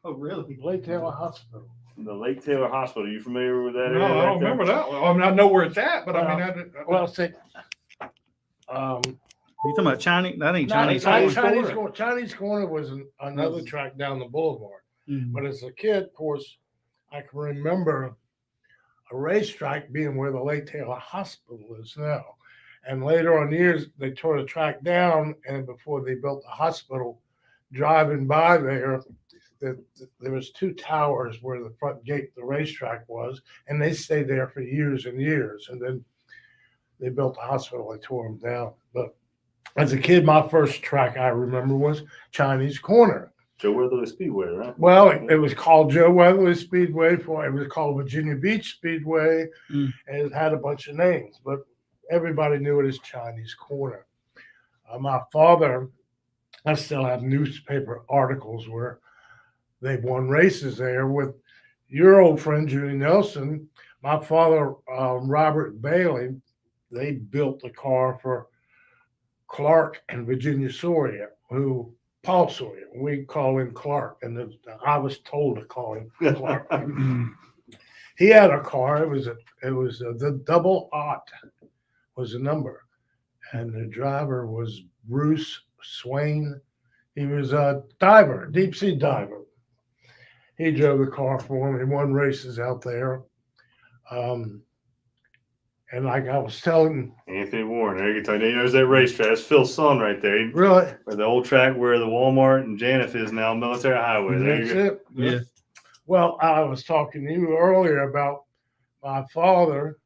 Oh, really? Lake Taylor Hospital. the Lake Taylor Hospital. Are you familiar with that No, area? I don't remember that one. I mean, I know where it's at, but I mean, Well, see, You talking about Chinese? That ain't Chinese. Chinese Corner was another track down the boulevard. Mhm. But as a kid, of course, I can remember a racetrack being where the Lake Taylor Hospital is now. And later on years, they tore the track down, and before they built the hospital, driving by there, there was 2 towers where the front gate, the racetrack was, and they stayed there for years and years. And then they built the hospital, they tore them down. But as a kid, my first track I remember was Chinese Corner. Joe Weatherly Speedway, right? Well, it was called Joe Weatherly Speedway. It was called Virginia Beach Speedway, and it had a bunch of names, but everybody knew it as Chinese Corner. My father, I still have newspaper articles where they won races there with your old friend Judy Nelson. My father, Robert Bailey, they built the car for Clark and Virginia Sawyer, who Paul Sawyer. We call him Clark, and I was told to call him Clark. He had a car. It was the double aught was the number, and the driver was Bruce Swain. He was a diver, deep sea diver. He drove the car for him. He won races out there. And like I was telling Anthony Warren, there you can tell you, there's that racetrack. That's Phil's son right there. really, Where the old track where the Walmart and Janif is now, Military Highway. There that's you go. it. Yeah. Well, I was talking to you earlier about my father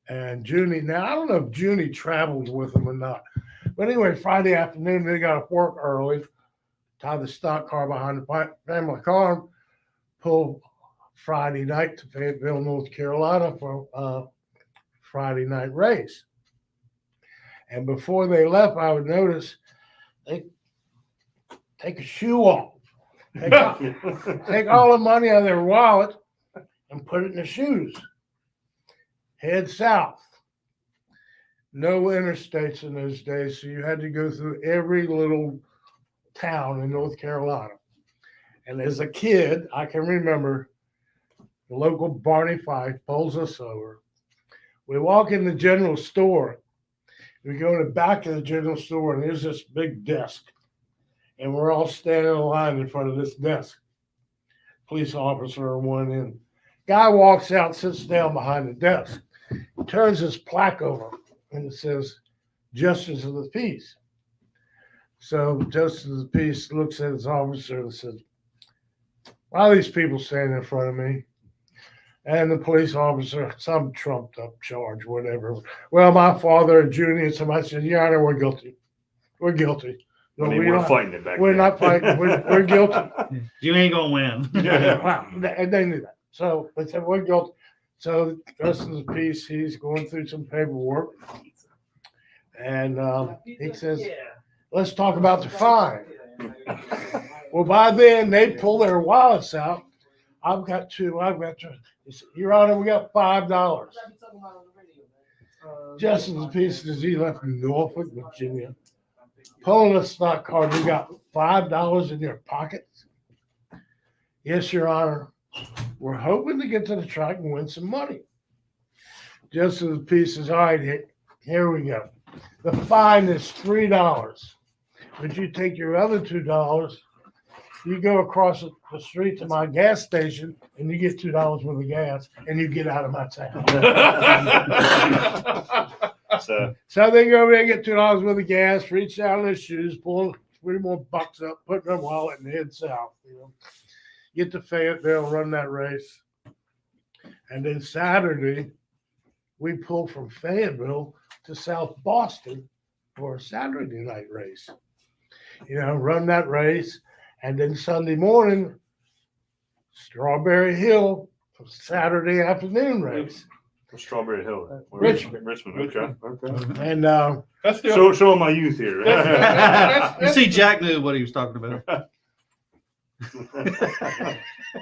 and Junie. Now, I don't know if Junie traveled with him or not. But anyway, Friday afternoon, they got off work early, tie the stock car behind the family car, pull Friday night to Fayetteville, North Carolina for Friday night race. And before they left, I would notice they take a shoe off, take all the money out of their wallet and put it in the shoes. Head south. No interstates in those days, so you had to go through every little town in North Carolina. And as a kid, I can remember the local Barney Fife pulls us over. We walk in the general store. We go to the back of the general store, and there's this big desk. And we're all standing in line in front of this desk. Police officer and one in. Guy walks out, sits down behind the desk. He turns his plaque over, and it says, Justice of the Peace. So Justice of the Peace looks at his officer and says, why are these people standing in front of me? And the police officer, some trumped up charge, whatever. Well, my father and Junie and somebody said, Your Honor, we're guilty. We're guilty. I mean, we're fighting it back We're then. not fighting. We're guilty. You ain't gonna win. Wow. And they knew that. So they said, we're guilty. So Justice of the Peace, he's going through some paperwork. And he says, let's talk about the fine. Well, by then, they pull their wallets out. I've got two. He said, Your Honor, we got $5. Justice of the Peace says he left Norfolk, Virginia. Pulling a stock card, you got $5 in your pockets? Yes, Your Honor. We're hoping to get to the track and win some money. Justice of the Peace says, all right, here we go. The fine is $3. But you take your other $2, you go across the street to my gas station, and you get $2 worth of gas, and you get out of my town. So they go over there and get $2 worth of gas, reach down in their shoes, pull 3 more bucks up, put in their wallet, and head south. Get to Fayetteville, run that race. And then Saturday, we pull from Fayetteville to South Boston for a Saturday night race. Run that race. And then Sunday morning, Strawberry Hill, Saturday afternoon race. Strawberry Hill. Richmond. Okay. And That's the Showing my youth here. You see, Jack knew what he was talking about.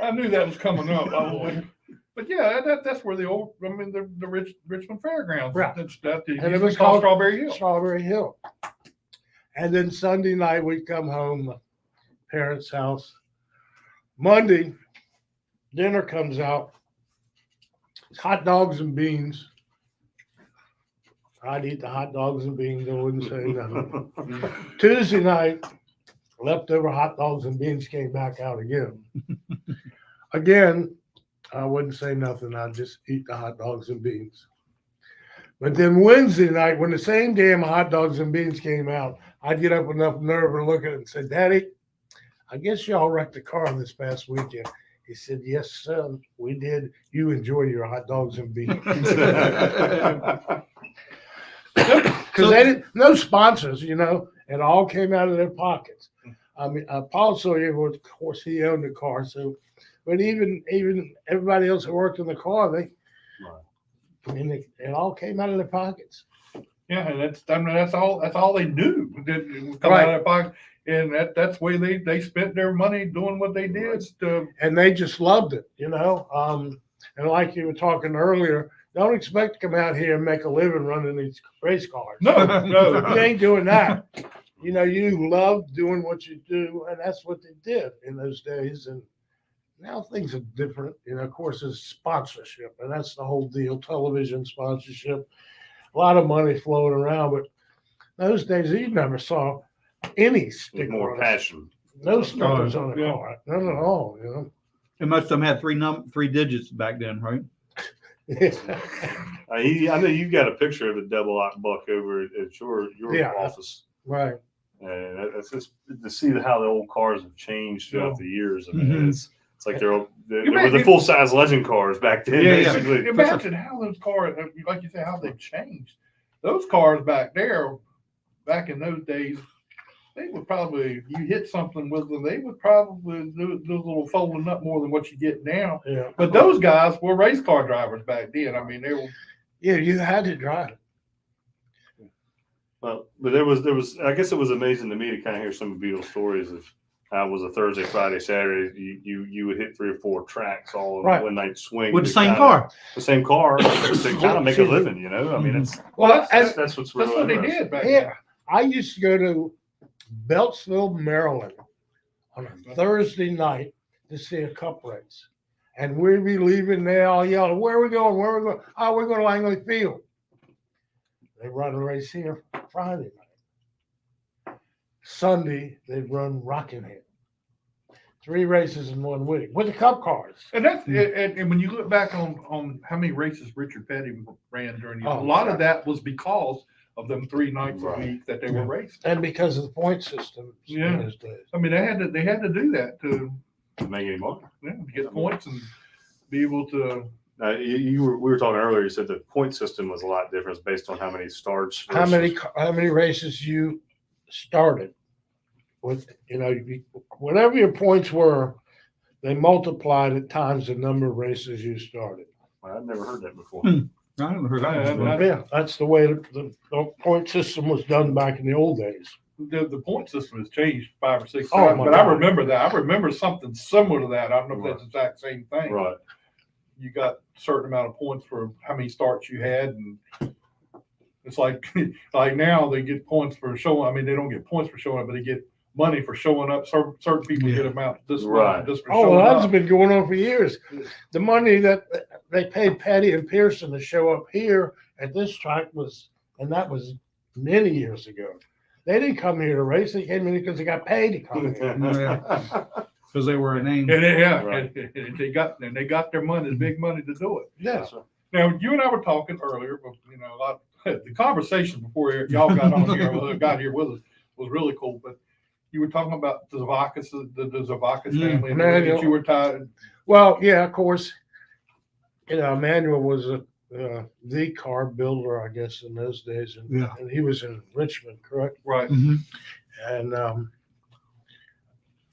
I knew that was coming up. But yeah, that's where the Richmond Fairgrounds. Right. And it was called Strawberry Hill. Strawberry Hill. And then Sunday night, we come home, parents' house. Monday, dinner comes out. It's hot dogs and beans. I'd eat the hot dogs and beans. I wouldn't say nothing. Tuesday night, leftover hot dogs and beans came back out again. Again, I wouldn't say nothing. I'd just eat the hot dogs and beans. But then Wednesday night, when the same damn hot dogs and beans came out, I'd get up with enough nerve and look at it and say, Daddy, I guess y'all wrecked the car this past weekend. He said, yes, son, we did. You enjoy your hot dogs and beans. Because they didn't, no sponsors, you know, it all came out of their pockets. I mean, Paul Sawyer, was, of course, he owned the car. So, but even everybody else that worked in the car, I mean, it all came out of their pockets. Yeah, and that's all they knew. It would come out of their pocket, and that's the way they spent their money doing what they did. And they just loved it, you know. And like you were talking earlier, don't expect to come out here and make a living running these race cars. No. You ain't doing that. You know, you love doing what you do, and that's what they did in those days. And now things are different. You know, of course, it's sponsorship, and that's the whole deal. Television sponsorship, a lot of money flowing around. But those days, you never saw any stickers. More passion. No stickers on the car. None at all, you know. And most of them had three digits back then, right? I know you got a picture of the double lock buck over at your office. Right. And it's just to see how the old cars have changed throughout the years. I mean, it's like they were the full size legend cars back then. Basically. Imagine how those cars, like you say, how they've changed. Those cars back there, back in those days, they would probably, if you hit something with them, they would probably do a little folding up more than what you get now. Yeah. But those guys were race car drivers back then. I mean, they were. Yeah, you had to drive it. Well, but there was. I guess it was amazing to me to kind of hear some of Beetle stories of how it was a Thursday, Friday, Saturday. You would hit 3 or 4 tracks all in one night swing with the same car. The same car to kind of make a living. You know, I mean, that's what's really that's what they did back then. then. I used to go to Beltsville, Maryland on a Thursday night to see a cup race. And we'd be leaving there all yelling, where are we going? Where are we going? Oh, we're going to Langley Field. They run a race here Friday night. Sunday, they'd run Rockingham. 3 races in 1 week with the cup cars. And that's and when you look back on how many races Richard Petty ran during the year, a lot of that was because of them 3 nights a week that they were racing. And because of the point system in those days. I mean, they had to do that to make any money. Yeah, to get points and be able to. We were talking earlier. You said the point system was a lot different based on how many starts. How many races you started with? You know, whatever your points were, they multiplied it times the number of races you started. Well, I've never heard that before. I haven't heard that. Yeah, that's the way the point system was done back in the old days. The point system has changed 5 or 6 times, but I remember that. I remember something similar to that. I don't know if that's the exact same thing. Right. You got a certain amount of points for how many starts you had, and it's like now they get points for showing. I mean, they don't get points for showing up, but they get money for showing up. Certain people get amount just for showing up. That's been going on for years. The money that they paid Petty and Pearson to show up here at this track was many years ago. They didn't come here to race. They came in because they got paid to come here. Because they were a name. And and they got their money, big money to do it. Yeah. Now you and I were talking earlier, but a lot the conversation before y'all got on here, got here with us, was really cool. But you were talking about the Zavakis family, and that you were tied. Well, yeah, of course. Emmanuel was the car builder, I guess, in those days, and he was in Richmond, correct? Right. Mm-hmm. And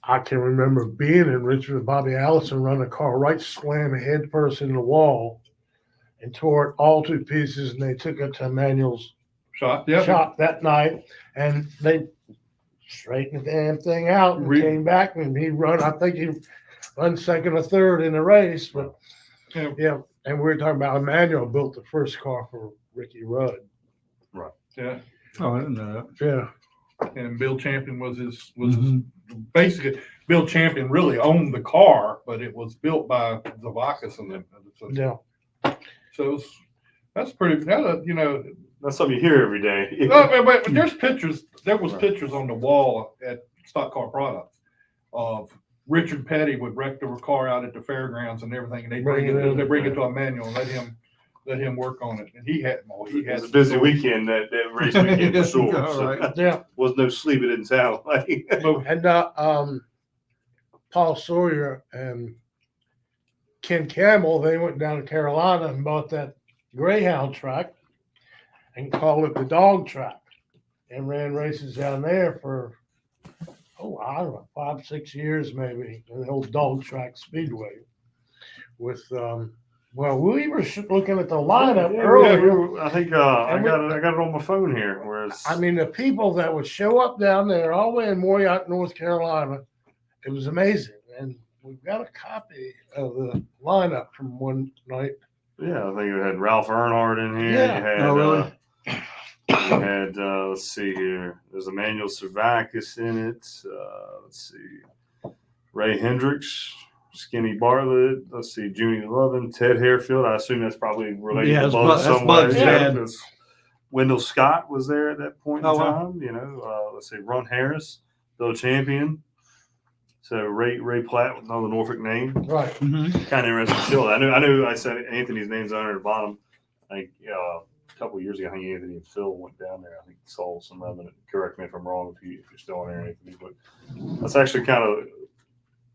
I can remember being in Richmond. Bobby Allison run a car right slam head first in the wall and tore it all to pieces, and they took it to Emmanuel's shop that night, and they straightened the damn thing out and came back, and he run second or third in the race, but yeah. And we were talking about Emmanuel built the first car for Ricky Rudd. Right. Yeah. Oh, I didn't know that. Yeah. and Bill Champion was his basically. Bill Champion really owned the car, but it was built by Zavakis and them. Yeah. So that's pretty. That's something you hear every day. But there's pictures. There was pictures on the wall at Stock Car Products of Richard Petty would wreck the car out at the fairgrounds and everything, and they bring it to a manual and let him work on it. And he had. It was a busy weekend that race weekend for sure. Right. Yeah. Was no sleep. It didn't sound like. And Paul Sawyer and Ken Campbell, they went down to Carolina and bought that Greyhound track and called it the dog track and ran races down there for, I don't know, 5-6 years maybe, in the old dog track Speedway with, we were looking at the lineup earlier. I think I got it on my phone here. Whereas I mean, the people that would show up down there all the way in Morehouse, North Carolina, it was amazing. And we've got a copy of the lineup from one night. Yeah, I think it had Ralph Earnhardt in here. Yeah. You had, Oh, really? you had let's see here. There's Emmanuel Servakis in it. Let's see. Ray Hendricks, Skinny Bartlett. Let's see. Junie Lovin, Ted Harefield. I assume that's probably related to Bug that's somewhere. Bug's Yeah, dad. Wendell Scott was there at that point in Oh, wow. time. Let's see. Ron Harris, Bill Champion. So Ray Platt with another Norfolk name. Right. Mm-hmm. Kind of interesting still. I knew I said Anthony's name's under the bottom. I think a couple of years ago, I think Anthony and Phil went down there. I think saw some of it. Correct me if I'm wrong if you're still on there, Anthony. But that's actually kind of,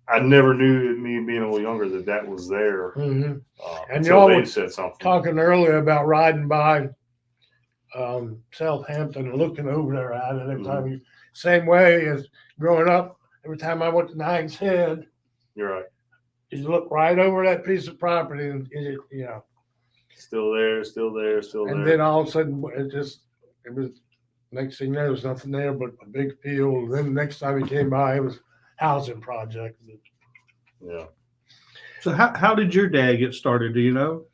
I never knew, me being a little younger, that was there. Mm-hmm. And Until y'all they were said something. talking earlier about riding by Southampton and looking over there at it every time. Same way as growing up, every time I went to Nag's Head, You're right. you look right over that piece of property and Still there. and then all of a sudden it was next thing you know, there was nothing there but a big field. Then the next time he came by, it was housing project. Yeah. So how did your dad get started? Do you know?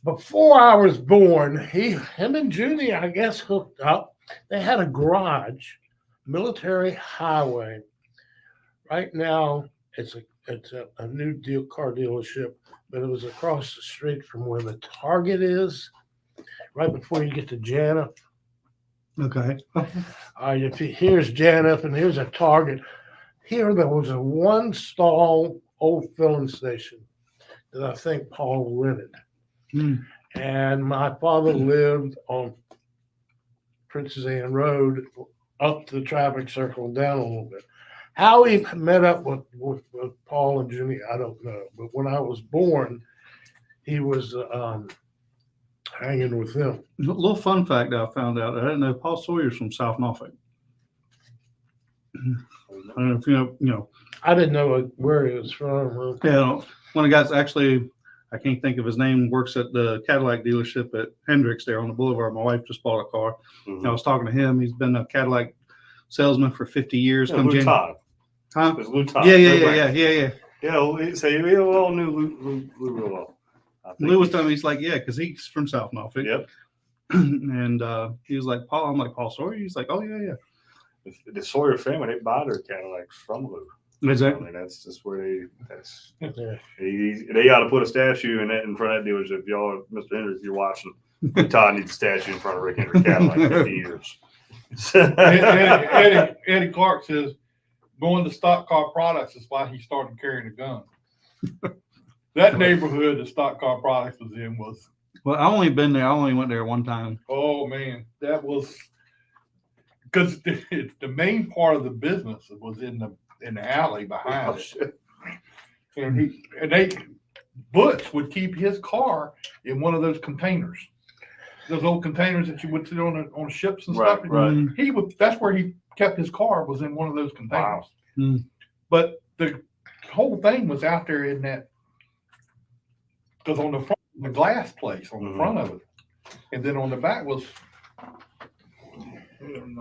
Before I was born, him and Judy, I guess, hooked up. They had a garage, Military Highway. Right now, it's a new car dealership, but it was across the street from where the Target is, right before you get to Jana. Okay. Here's Jana, and here's a Target. Here there was a one-stall old filling station that I think Paul rented. And my father lived on Princess Anne Road up the traffic circle and down a little bit. How he met up with Paul and Jimmy, I don't know. But when I was born, he was hanging with them. A little fun fact I found out. I didn't know Paul Sawyer's from South Norfolk. I don't know if you know. I didn't know where he was from. Yeah, one of the guys actually, I can't think of his name, works at the Cadillac dealership at Hendricks there on the boulevard. My wife just bought a car. I was talking to him. He's been a Cadillac salesman for 50 years. Yeah, Lou Todd. Huh? It was Lou Todd. Yeah. Yeah, we all knew Lou real well. Lou was telling me, he's like, yeah, because he's from South Norfolk. Yep. And he was like, Paul, I'm like, Paul Sawyer? He's like, oh, yeah. The Sawyer family, they buy their Cadillacs from Lou. Exactly. I mean, that's just where they got to put a statue in front of that dealership. If y'all, Mr. Hendricks, if you're watching, Todd needs a statue in front of Rick Hendricks Cadillac 50 years. Eddie Clark says going to Stock Car Products is why he started carrying a gun. That neighborhood that Stock Car Products was in was. Well, I only been there. I only went there one time. Oh man, that was because the main part of the business was in the alley behind it. And Butch would keep his car in one of those containers, those old containers that you would see on ships and stuff. Right. That's where he kept his car, was in one of those containers. Wow. But the whole thing was out there in that, because on the front, the glass place on the front of it, and then on the back was.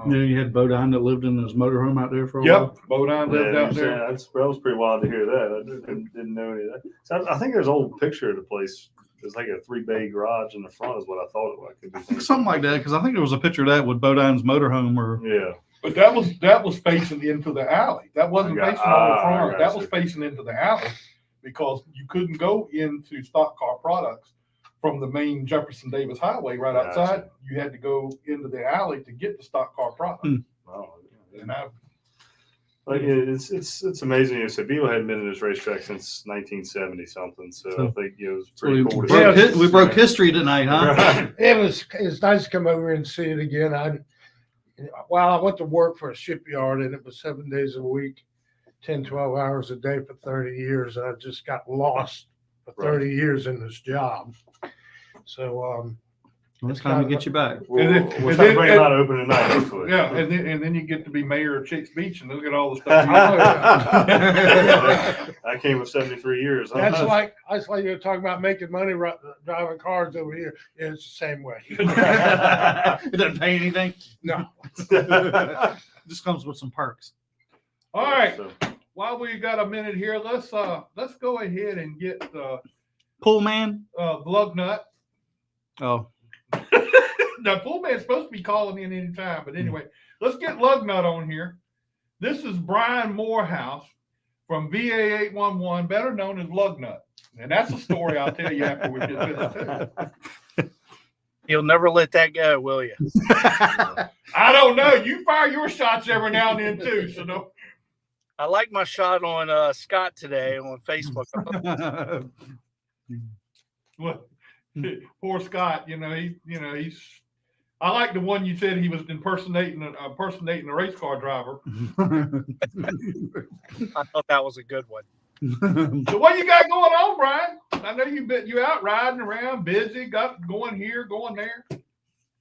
You had Bodine that lived in his motorhome out there for a while. Yep, Bodine lived out there. That was pretty wild to hear that. I didn't know any of that. So I think there's an old picture of the place. There's like a 3-bay garage in the front is what I thought it could be. Something like that, because I think there was a picture of that with Bodine's motorhome. Yeah. But that was facing into the alley. That wasn't facing on the front. That was facing into the alley because you couldn't go into stock car products from the main Jefferson Davis Highway right outside. You had to go into the alley to get the stock car product. Oh, And it's amazing. You said Beetle hadn't been in this racetrack since 1970 something. So I think it was pretty cool. We broke history tonight, huh? Right. It's nice to come over and see it again. I went to work for a shipyard and it was 7 days a week, 10, 12 hours a day for 30 years. And I just got lost for 30 years in this job. So, it's time to get you back. We'll try to bring it out open tonight, hopefully. yeah, and then you get to be mayor of Chicks Beach and look at all the stuff. I came with 73 years. Huh? that's like you're talking about making money driving cars over here. It's the same way. It doesn't pay anything. No. Just comes with some perks. All right. While we got a minute here, let's go ahead and get Pool man. Lug Nut. Oh. Now, Pool Man's supposed to be calling in any time, but anyway, let's get Lug Nut on here. This is Brian Morehouse from VA 811, better known as Lug Nut. And that's a story I'll tell you after we get finished. You'll never let that go, will you? I don't know. You fire your shots every now and then, too. So no. I like my shot on Scott today on Facebook. Well, poor Scott, he's. I like the one you said he was impersonating a race car driver. I thought that was a good one. So what you got going on, Brian? I know you out riding around, busy, got going here, going there.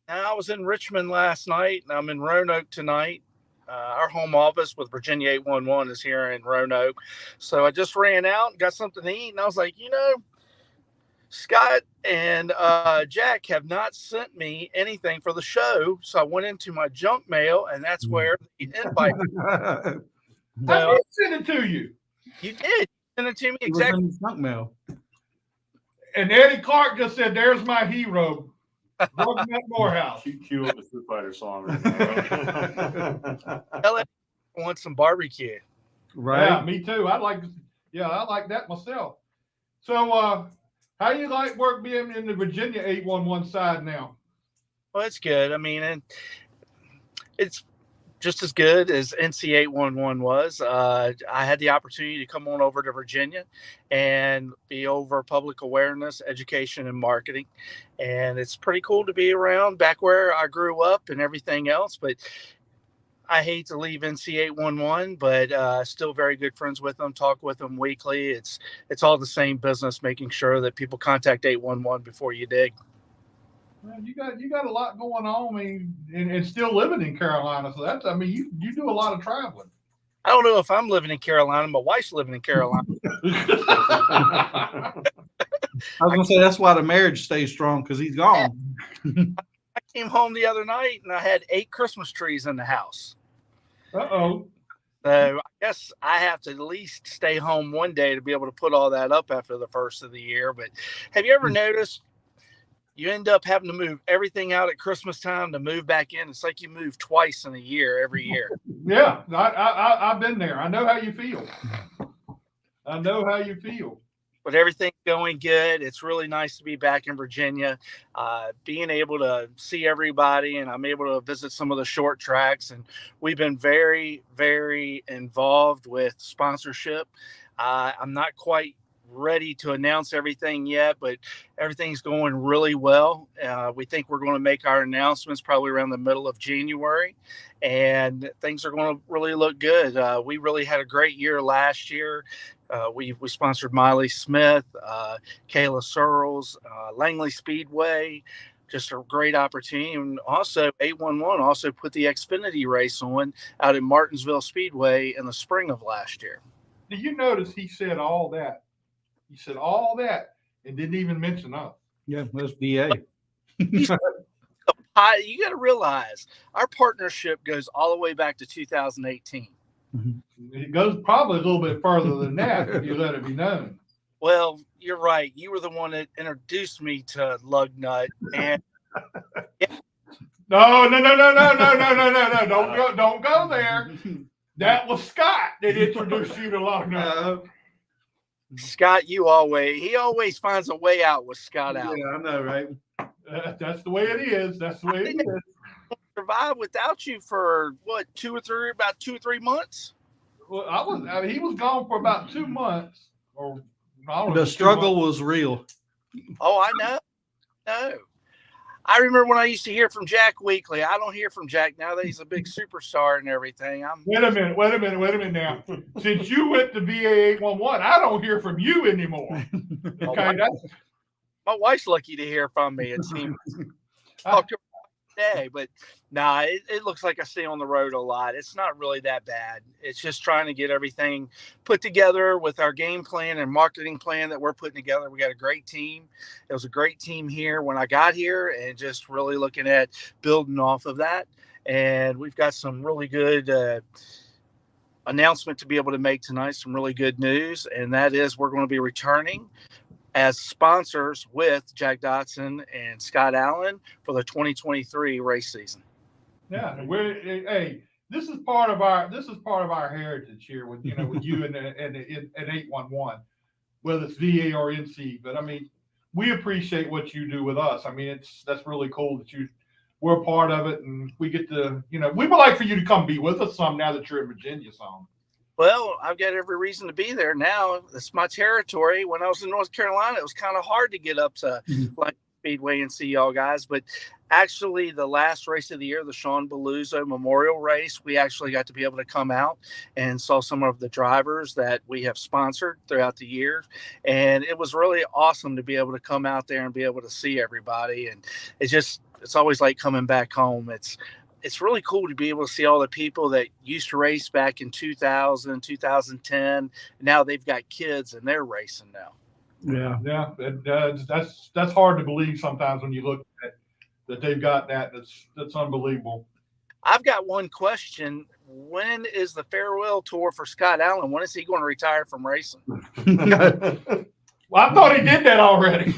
I was in Richmond last night, and I'm in Roanoke tonight. Our home office with Virginia 811 is here in Roanoke. So I just ran out and got something to eat, and I was like, Scott and Jack have not sent me anything for the show. So I went into my junk mail, and that's where the invite I did send it to you. You did. Send it to me exactly. Junk mail. And Eddie Clark just said, "There's my hero, Lug Nut Morehouse." Cue up the Foo Fighter song. Tell it I want some barbecue. Right. Yeah, me too. I like that myself. So, how you like work being in the Virginia 811 side now? Well, it's good. I mean, and it's just as good as NC 811 was. I had the opportunity to come on over to Virginia and be over public awareness, education, and marketing. And it's pretty cool to be around back where I grew up and everything else. But I hate to leave NC 811, but still very good friends with them, talk with them weekly. It's all the same business, making sure that people contact 811 before you dig. Well, you got a lot going on. I mean, and still living in Carolina. So you do a lot of traveling. I don't know if I'm living in Carolina. My wife's living in Carolina. I was going to say that's why the marriage stays strong because he's gone. I came home the other night and I had 8 Christmas trees in the house. Uh-oh. So I guess I have to at least stay home one day to be able to put all that up after the first of the year. But have you ever noticed you end up having to move everything out at Christmas time to move back in? It's like you move twice in a year every year. Yeah, I've been there. I know how you feel. But everything's going good. It's really nice to be back in Virginia, being able to see everybody, and I'm able to visit some of the short tracks. And we've been very, very involved with sponsorship. I'm not quite ready to announce everything yet, but everything's going really well. We think we're going to make our announcements probably around the middle of January, and things are going to really look good. We really had a great year last year. We sponsored Miley Smith, Kayla Searles, Langley Speedway, just a great opportunity. And also 811 also put the Xfinity race on out at Martinsville Speedway in the spring of last year. Do you notice he said all that? He said all that and didn't even mention us. Yeah, that's BA. You got to realize our partnership goes all the way back to 2018. It goes probably a little bit further than that if you let it be known. Well, you're right. You were the one that introduced me to Lug Nut. And No. Don't go there. That was Scott that introduced you to Lognut. Scott, he always finds a way out with Scott out. Yeah, I know, right? That's the way it is. Survive without you for what, about 2 or 3 months? Well, he was gone for about 2 months. Or I don't know, The struggle was real. Oh, I know. No. I remember when I used to hear from Jack weekly. I don't hear from Jack now that he's a big superstar and everything. Wait a minute now. Since you went to VA 811, I don't hear from you anymore. Okay, my wife's lucky to hear from me. It seems. Talk to her every day, but it looks like I stay on the road a lot. It's not really that bad. It's just trying to get everything put together with our game plan and marketing plan that we're putting together. We got a great team. It was a great team here when I got here, and just really looking at building off of that. And we've got some really good announcement to be able to make tonight, some really good news, and that is we're going to be returning as sponsors with Jack Dodson and Scott Allen for the 2023 race season. Yeah, this is part of our heritage here with you and 811, whether it's VA or NC. But I mean, we appreciate what you do with us. I mean, that's really cool that we're a part of it, and we get to we would like for you to come be with us some now that you're in Virginia some. Well, I've got every reason to be there now. It's my territory. When I was in North Carolina, it was kind of hard to get up to like Speedway and see y'all guys. But actually, the last race of the year, the Sean Beluso Memorial Race, we actually got to be able to come out and saw some of the drivers that we have sponsored throughout the year. And it was really awesome to be able to come out there and be able to see everybody. And it's always like coming back home. It's really cool to be able to see all the people that used to race back in 2000, 2010. Now they've got kids and they're racing now. Yeah. That's hard to believe sometimes when you look at that they've got that. That's unbelievable. I've got one question. When is the farewell tour for Scott Allen? When is he going to retire from racing? Well, I thought he did that already.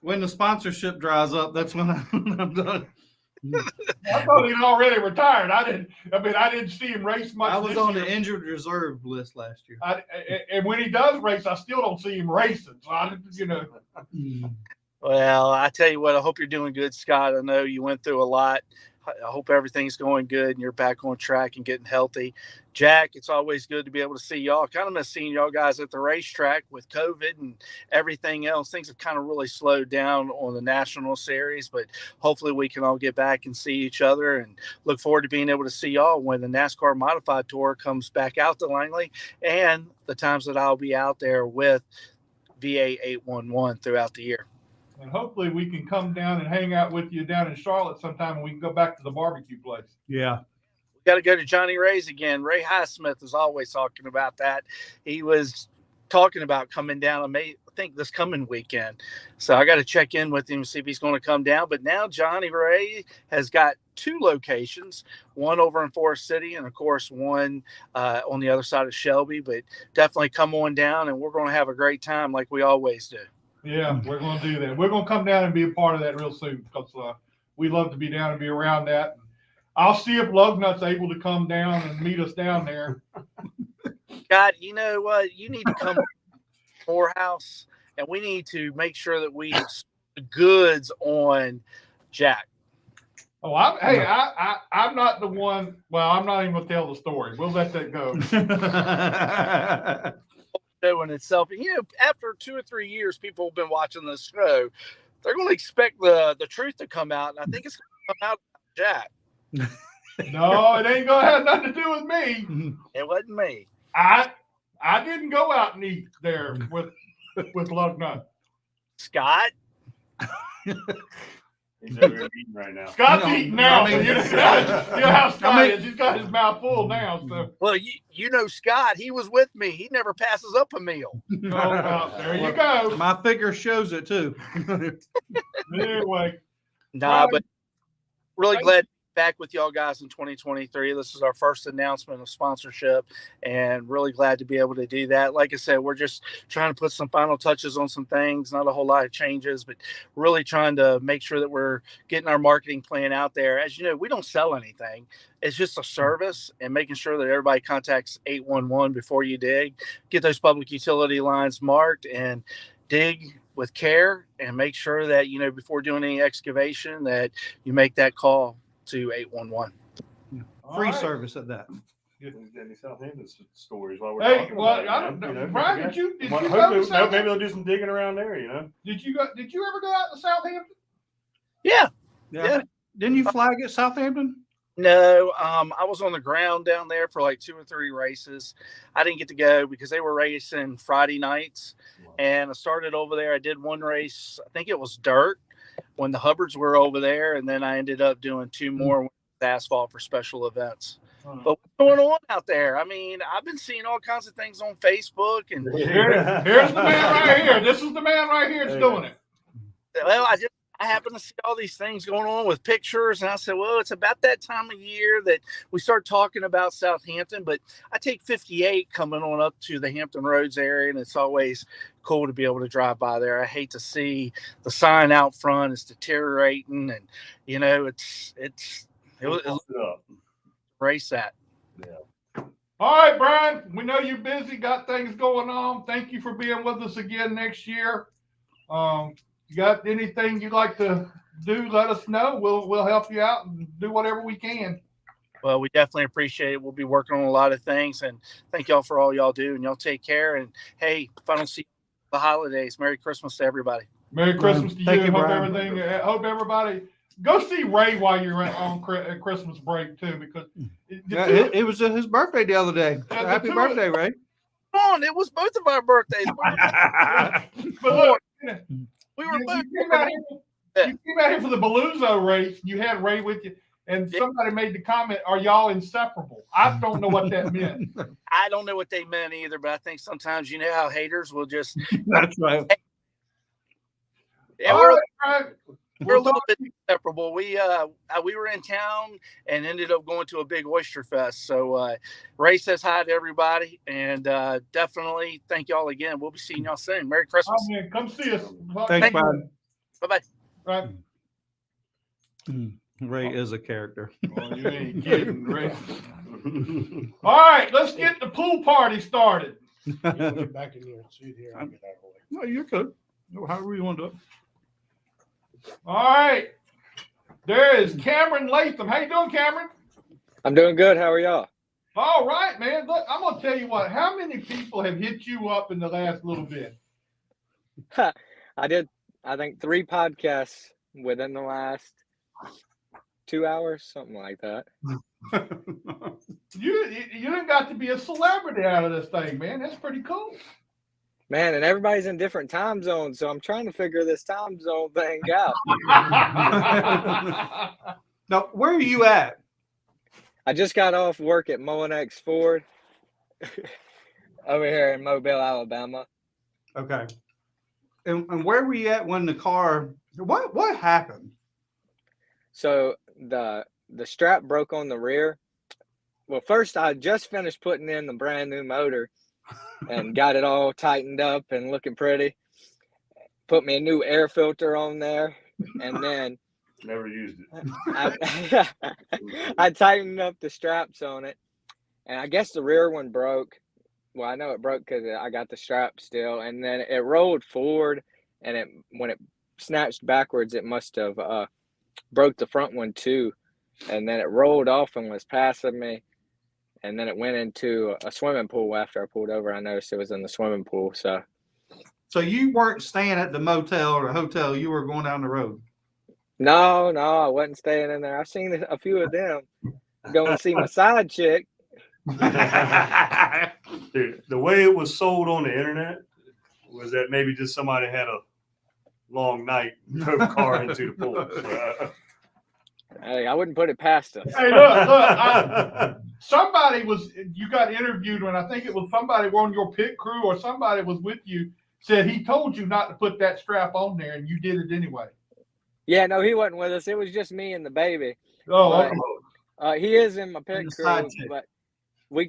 When the sponsorship dries up, that's when I'm done. I thought he'd already retired. I didn't see him race much. I was on the injured reserve list last year. And when he does race, I still don't see him racing. So Well, I tell you what, I hope you're doing good, Scott. I know you went through a lot. I hope everything's going good and you're back on track and getting healthy. Jack, it's always good to be able to see y'all. Kind of miss seeing y'all guys at the racetrack with COVID and everything else. Things have kind of really slowed down on the national series, but hopefully we can all get back and see each other, and look forward to being able to see y'all when the NASCAR Modified Tour comes back out to Langley, and the times that I'll be out there with VA 811 throughout the year. And hopefully we can come down and hang out with you down in Charlotte sometime, and we can go back to the barbecue place. Yeah. We got to go to Johnny Ray's again. Ray Highsmith is always talking about that. He was talking about coming down, I think this coming weekend. So I got to check in with him, see if he's going to come down. But now Johnny Ray has got 2 locations, one over in Forest City and, of course, one on the other side of Shelby. But definitely come on down, and we're going to have a great time like we always do. Yeah, we're going to do that. We're going to come down and be a part of that real soon, because we love to be down and be around that. I'll see if Lugnut's able to come down and meet us down there. God, you know what? You need to come to Morehouse, and we need to make sure that we have the goods on Jack. Oh, I'm not the one. Well, I'm not even going to tell the story. We'll let that go. Showing itself, and after 2 or 3 years, people have been watching this show. They're going to expect the truth to come out, and I think it's going to come out of Jack. No, it ain't going to have nothing to do with me. It wasn't me. I didn't go out and eat there with Lugnut. Scott. He's over here eating right now. Scott's eating now. You know how Scott is. He's got his mouth full now. So. Well, you know Scott. He was with me. He never passes up a meal. Oh, there you go. My figure shows it too. Anyway. Nah, but really glad back with y'all guys in 2023. This is our first announcement of sponsorship, and really glad to be able to do that. Like I said, we're just trying to put some final touches on some things, not a whole lot of changes, but really trying to make sure that we're getting our marketing plan out there. As you know, we don't sell anything. It's just a service, and making sure that everybody contacts 811 before you dig, get those public utility lines marked, and dig with care, and make sure that, you know, before doing any excavation, that you make that call to 811. Free All right. service at that. Get any Southampton stories while we're Hey, talking well, about it, I man. don't know. You know, Brian, yeah. did you Well, go to hopefully, Southampton? maybe they'll do some digging around there, you know. Did you ever go out to Southampton? Yeah. Didn't you flag at Southampton? No, I was on the ground down there for like 2 or 3 races. I didn't get to go because they were racing Friday nights, and I started over there. I did one race, I think it was dirt, when the Hubbards were over there, and then I ended up doing 2 more with asphalt for special events. But what's going on out there? I mean, I've been seeing all kinds of things on Facebook, and Here's the man right here. This is the man right here that's doing it. well, I happen to see all these things going on with pictures, and I said, well, it's about that time of year that we start talking about Southampton. But I take 58 coming on up to the Hampton Roads area, and it's always cool to be able to drive by there. I hate to see the sign out front is deteriorating, and you know, it was race that. Yeah. All right, Brian, we know you're busy, got things going on. Thank you for being with us again next year. You got anything you'd like to do, let us know. We'll help you out and do whatever we can. Well, we definitely appreciate it. We'll be working on a lot of things, and thank y'all for all y'all do. And y'all take care. And hey, if I don't see you the holidays, Merry Christmas to everybody. Merry Christmas to Thank you. you, Hope Brian. hope everybody go see Ray while you're on Christmas break too, because It was his birthday the other day. Yeah, the Happy two- birthday, Ray. Come on, it was both of our birthdays. but look, We were both. you came out here for the Beluso race. You had Ray with you, and somebody made the comment, "Are y'all inseparable?" I don't know what that meant. I don't know what they meant either, but I think sometimes, you know how haters will just. That's right. Yeah, All we're, right, Brian. we're a We'll little talk bit inseparable. We were in town and ended up going to a big oyster fest. So Ray says hi to everybody, and definitely thank y'all again. We'll be seeing y'all soon. Merry Christmas. Oh, man, come see us. Thanks, Brian. Bye-bye. Right. Ray is a character. Well, you ain't kidding, Ray. All right, let's get the pool party started. Get back in your seat here. I'll get out of the way. No, you're good. However you want to do it. All right. There is Cameron Latham. How you doing, Cameron? I'm doing good. How are y'all? All right, man. Look, I'm gonna tell you what. How many people have hit you up in the last little bit? I did, I think, 3 podcasts within the last 2 hours, something like that. You done got to be a celebrity out of this thing, man. That's pretty cool. Man, and everybody's in different time zones, so I'm trying to figure this time zone thing out. Now, where are you at? I just got off work at Morehouse Ford over here in Mobile, Alabama. Okay. And where were you at when the car? What happened? So the strap broke on the rear. Well, first I just finished putting in the brand new motor and got it all tightened up and looking pretty. Put me a new air filter on there, and then Never used it. I tightened up the straps on it, and I guess the rear one broke. Well, I know it broke because I got the strap still, and then it rolled forward, and when it snatched backwards, it must have broke the front one too, and then it rolled off and was passing me, and then it went into a swimming pool. After I pulled over, I noticed it was in the swimming pool. So you weren't staying at the motel or hotel. You were going down the road. no, I wasn't staying in there. I've seen a few of them going to see my side chick. Dude, the way it was sold on the internet was that maybe just somebody had a long night, drove a car into the pool. Hey, I wouldn't put it past us. Hey, look. Somebody you got interviewed when I think it was somebody on your pit crew or somebody was with you, said he told you not to put that strap on there and you did it anyway. Yeah, no, he wasn't with us. It was just me and the baby. Oh, okay. He is in my pit And the side crew, chick. but we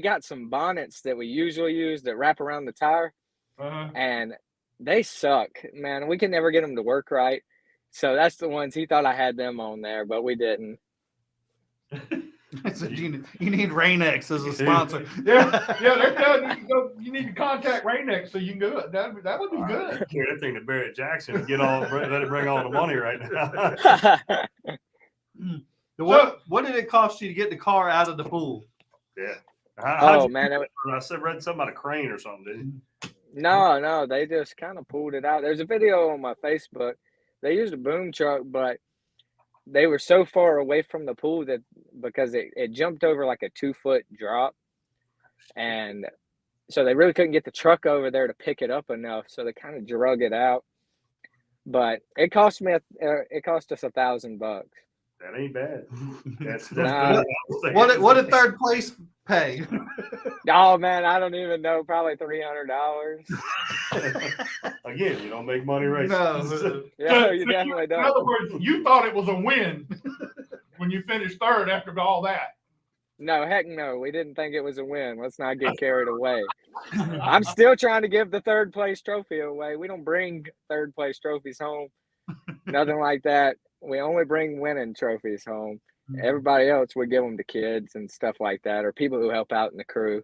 got some bonnets that we usually use that wrap around the tire, Uh-huh. and they suck, man. We can never get them to work right. So that's the ones he thought I had them on there, but we didn't. So you need Rain-X as a sponsor. Yeah, they're telling you you need to contact Rain-X so you can do it. That would be good. Carry that thing to Barrett Jackson and let it bring all the money right now. What did it cost you to get the car out of the pool? Yeah. Oh man, I read something about a crane or something, didn't you? no, they just kind of pulled it out. There's a video on my Facebook. They used a boom truck, but they were so far away from the pool that because it jumped over like a 2-foot drop, and so they really couldn't get the truck over there to pick it up enough. So they kind of drug it out. But it cost us $1,000. That ain't bad. That's Nah. What did third place pay? Oh man, I don't even know. Probably $300. Again, you don't make money racing. No. Yeah, you definitely In don't. other words, you thought it was a win when you finished third after all that. No, heck no. We didn't think it was a win. Let's not get carried away. I'm still trying to give the third place trophy away. We don't bring third place trophies home. Nothing like that. We only bring winning trophies home. Everybody else, we give them to kids and stuff like that, or people who help out in the crew.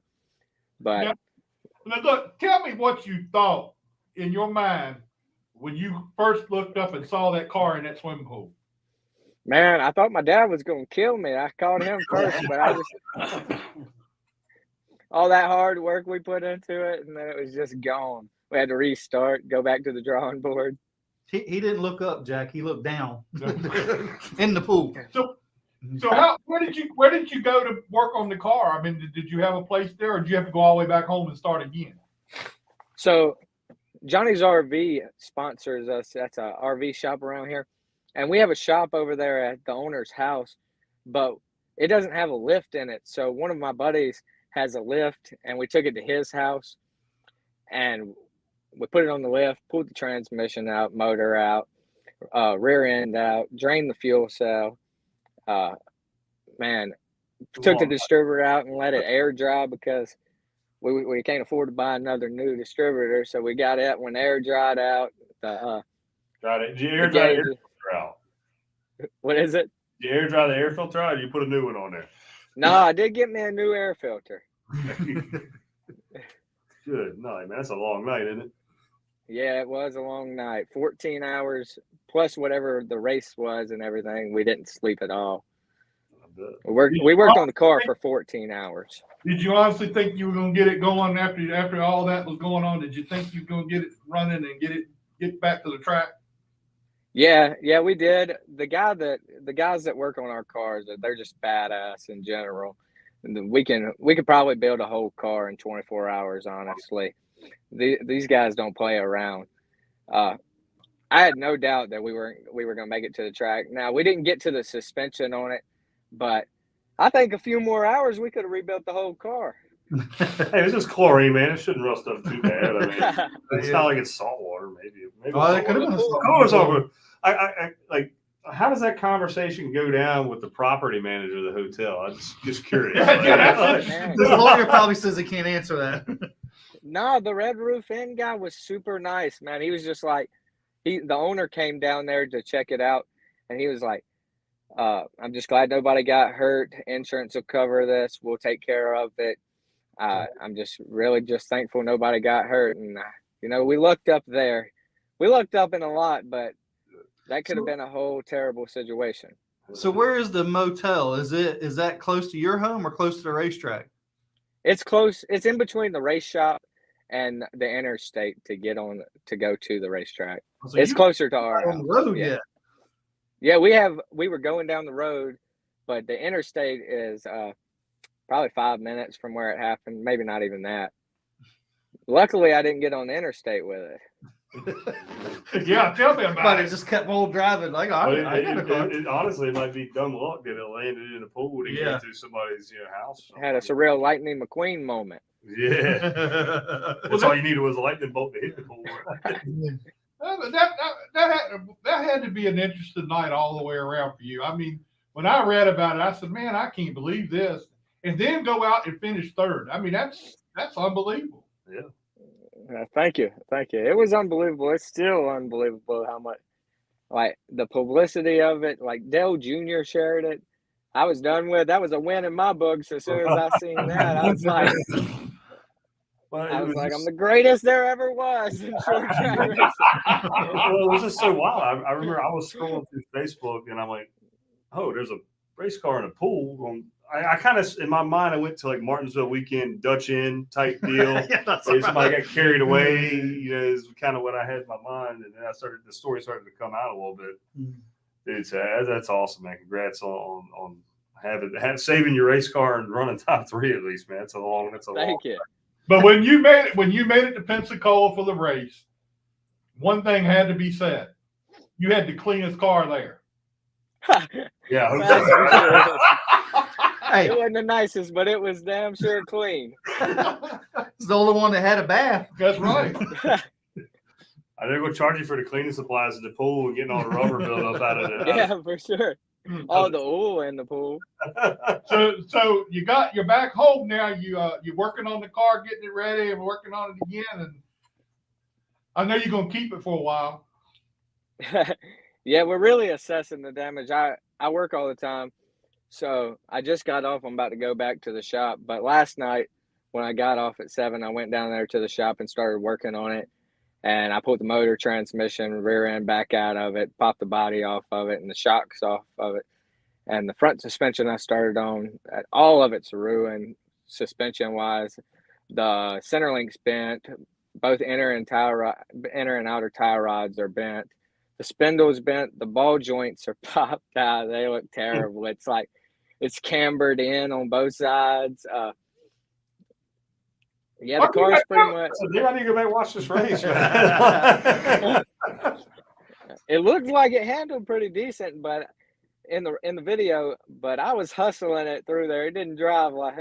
But Now, look, tell me what you thought in your mind when you first looked up and saw that car in that swimming pool. man, I thought my dad was going to kill me. I called him first, but all that hard work we put into it, and then it was just gone. We had to restart, go back to the drawing board. He didn't look up, Jack. He looked down in the pool. So where did you go to work on the car? I mean, did you have a place there, or did you have to go all the way back home and start again? So Johnny's RV sponsors us. That's a RV shop around here. And we have a shop over there at the owner's house, but it doesn't have a lift in it. So one of my buddies has a lift, and we took it to his house, and we put it on the lift, pulled the transmission out, motor out, rear end out, drained the fuel cell. Took the distributor out and let it air dry because we can't afford to buy another new distributor. So we got it when air dried out. Got it. Did you air dry the air filter out? What is it? Did you air dry the air filter out, or you put a new one on there? No, I did get me a new air filter. Good night, man. That's a long night, isn't it? Yeah, it was a long night. 14 hours plus whatever the race was and everything. We didn't sleep at all. We worked on the car for 14 hours. Did you honestly think you were going to get it going after all that was going on? Did you think you were going to get it running and get back to the track? Yeah, we did. The guys that work on our cars, they're just badass in general. And we could probably build a whole car in 24 hours, honestly. These guys don't play around. I had no doubt that we were going to make it to the track. Now, we didn't get to the suspension on it, but I think a few more hours we could have rebuilt the whole car. Hey, it's just chlorine, man. It shouldn't rust up too bad. I mean, it's not like it's salt water. Maybe It could have been color's I like. How does that conversation go down with the property manager of the hotel? I'm just curious. The lawyer probably says he can't answer that. No, the Red Roof Inn guy was super nice, man. He was just like, the owner came down there to check it out, and he was like, I'm just glad nobody got hurt. Insurance will cover this. We'll take care of it. I'm just really just thankful nobody got hurt. And, we looked up there. We looked up in a lot, but that could have been a whole terrible situation. So where is the motel? Is that close to your home or close to the racetrack? It's close. It's in between the race shop and the interstate to go to the racetrack. So it's closer to our house. On the road yet? Yeah, we were going down the road, but the interstate is probably 5 minutes from where it happened. Maybe not even that. Luckily, I didn't get on the interstate with it. Yeah, tell me about But it. it just kept on driving. Like, honestly, it might be dumb luck that it landed in a pool to get to somebody's house. Had us a real Lightning McQueen moment. Yeah. That's all you needed was a lightning bolt to hit the pool. That had to be an interesting night all the way around for you. I mean, when I read about it, I said, "Man, I can't believe this," and then go out and finish third. I mean, that's unbelievable. Yeah. Thank you. It was unbelievable. It's still unbelievable how much, like, the publicity of it. Like, Dale Jr. shared it. I was done with. That was a win in my books. As soon as I seen that, I was like, I'm the greatest there ever was in short track racing. Well, it was just so wild. I remember I was scrolling through Facebook and I'm like, oh, there's a race car in a pool. I kind of, in my mind, I went to like Martinsville weekend Dutch Inn type deal. Somebody got carried away, is kind of what I had in my mind. And then the story started to come out a little bit. Dude, that's awesome, man. Congrats on saving your race car and running top 3 at least, man. That's a long. Thank you. But when you made it to Pensacola for the race, one thing had to be said: you had the cleanest car there. Yeah. Hey, it wasn't the nicest, but it was damn sure clean. it's the only one that had a bath. That's right. I didn't go charge you for the cleaning supplies in the pool and getting all the rubber buildup out of it. Yeah, for sure. All the oil in the pool. So you're back home now. You're working on the car, getting it ready, and working on it again. And I know you're gonna keep it for a while. Yeah, we're really assessing the damage. I work all the time, so I just got off. I'm about to go back to the shop. But last night, when I got off at 7, I went down there to the shop and started working on it. And I pulled the motor, transmission, rear end back out of it, popped the body off of it and the shocks off of it. And the front suspension I started on, all of it's ruined suspension-wise. The center link's bent. Both inner and outer tie rods are bent. The spindle's bent. The ball joints are popped out. They look terrible. It's like it's cambered in on both sides. Yeah, the car's pretty much. Maybe I need to go back and watch this race, man. It looked like it handled pretty decent, but in the video, but I was hustling it through there. It didn't drive like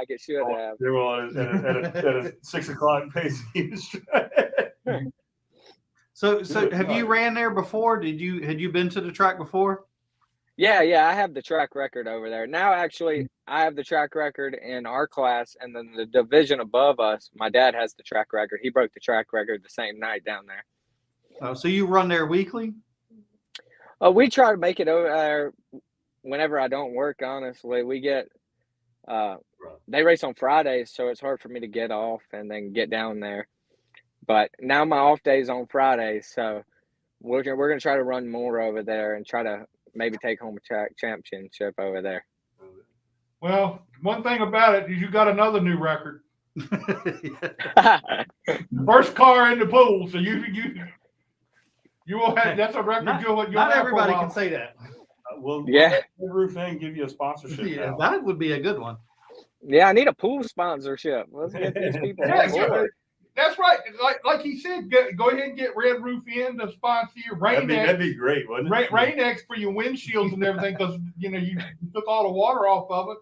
it should have. They were on at a 6 o'clock pace. So have you ran there before? Had you been to the track before? Yeah, I have the track record over there. Now, actually, I have the track record in our class, and then the division above us, my dad has the track record. He broke the track record the same night down there. Oh, so you run there weekly? We try to make it over there whenever I don't work, honestly. We get they race on Fridays, so it's hard for me to get off and then get down there. But now my off day's on Fridays, so we're going to try to run more over there and try to maybe take home a track championship over there. Well, one thing about it is you got another new record. First car in the pool, so you will have. That's a record. Not everybody can say that. Well, yeah. Roof and give you a sponsorship. Yeah, that would be a good one. Yeah, I need a pool sponsorship. Let's get these people on board. That's right. Like he said, go ahead and get Red Roof in to sponsor your that'd be great, wouldn't it? Rain-X for your windshields and everything, because you took all the water off of it.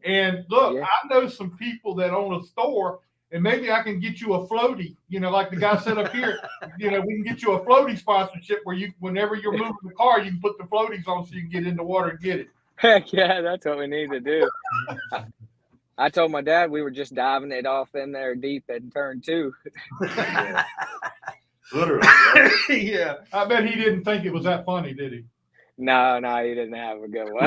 And look, Yeah. I know some people that own a store, and maybe I can get you a floaty. Like the guy said up here. We can get you a floaty sponsorship where whenever you're moving the car, you can put the floaties on so you can get in the water and get it. Heck yeah, that's what we need to do. I told my dad we were just diving it off in there deep in turn 2. Yeah. Literally. Right? Yeah. I bet he didn't think it was that funny, did he? No, he didn't have a good one.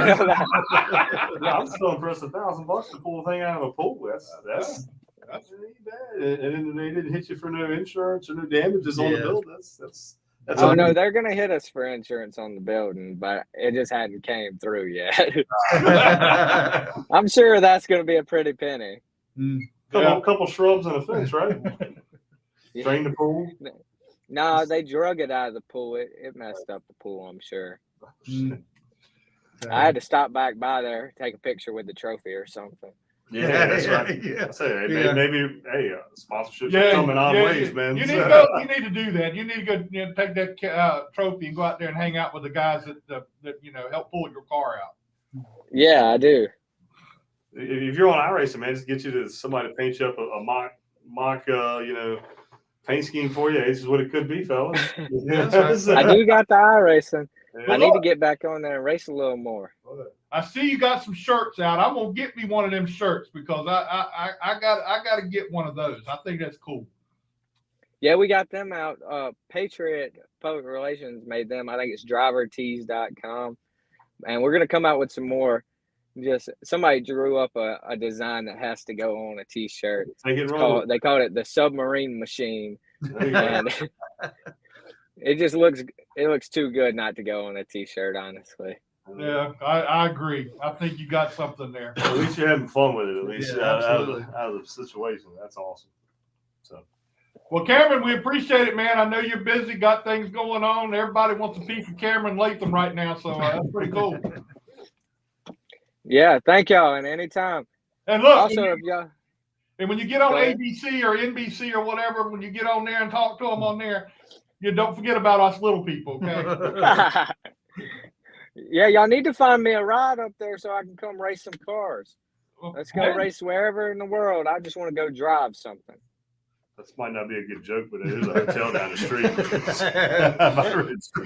I'm still impressed. $1,000 to pull the thing out of a pool. That's really bad. And then they didn't hit you for no insurance or no damages on the build. That's oh no, they're gonna hit us for insurance on the building, but it just hadn't came through yet. I'm sure that's gonna be a pretty penny. Couple shrubs and a fence, right? Drain the pool. No, they drug it out of the pool. It messed up the pool, I'm sure. I had to stop back by there, take a picture with the trophy or something. Yeah, that's right. Yeah. I say maybe sponsorships Yeah, coming on ways, man. You need to do that. You need to go take that trophy and go out there and hang out with the guys that help pull your car out. Yeah, I do. If you're on iRacing, man, just get you to somebody to paint you up a mock paint scheme for you. This is what it could be, fellas. That's right. I do got the iRacing. Yeah. I need to get back on there and race a little more. I see you got some shirts out. I'm gonna get me one of them shirts because I got to get one of those. I think that's cool. Yeah, we got them out. Patriot Public Relations made them. I think it's drivertees.com. And we're going to come out with some more. Just somebody drew up a design that has to go on a T-shirt. Take it wrong. They called it the submarine machine. There you go. And it just looks too good not to go on a T-shirt, honestly. Yeah, I agree. I think you got something there. At least you're having fun with it. At least Yeah, out absolutely. of the situation. That's awesome. So. Well, Cameron, we appreciate it, man. I know you're busy, got things going on. Everybody wants a piece of Cameron Latham right now, so that's pretty cool. Yeah, thank y'all, and anytime. And look, Also, if y'all, and when you get on Go ahead. ABC or NBC or whatever, when you get on there and talk to them on there, you don't forget about us little people, okay? yeah, y'all need to find me a ride up there so I can come race some cars. Let's go Hey, race wherever in the world. I just want to go drive something. This might not be a good joke, but there's a hotel down the street.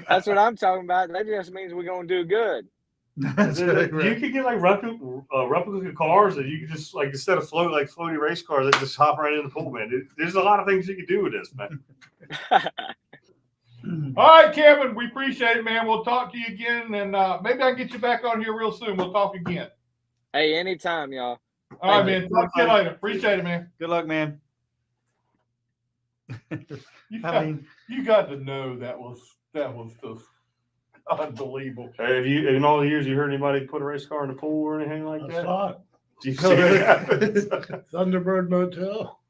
That's what I'm talking about. That just means we're gonna do good. That's You right, right. could get like replica cars that you could just like instead of floaty race cars, they just hop right in the pool, man. There's a lot of things you could do with this, man. all right, Cameron, we appreciate it, man. We'll talk to you again, and maybe I can get you back on here real soon. We'll talk again. Hey, anytime, y'all. All right, man. Talk to you later. Appreciate it, man. Good luck, man. You I mean, got to know that was just unbelievable. Hey, have you in all the years you heard anybody put a race car in the pool or anything like I that? saw it. Do you see it happen? Thunderbird Motel,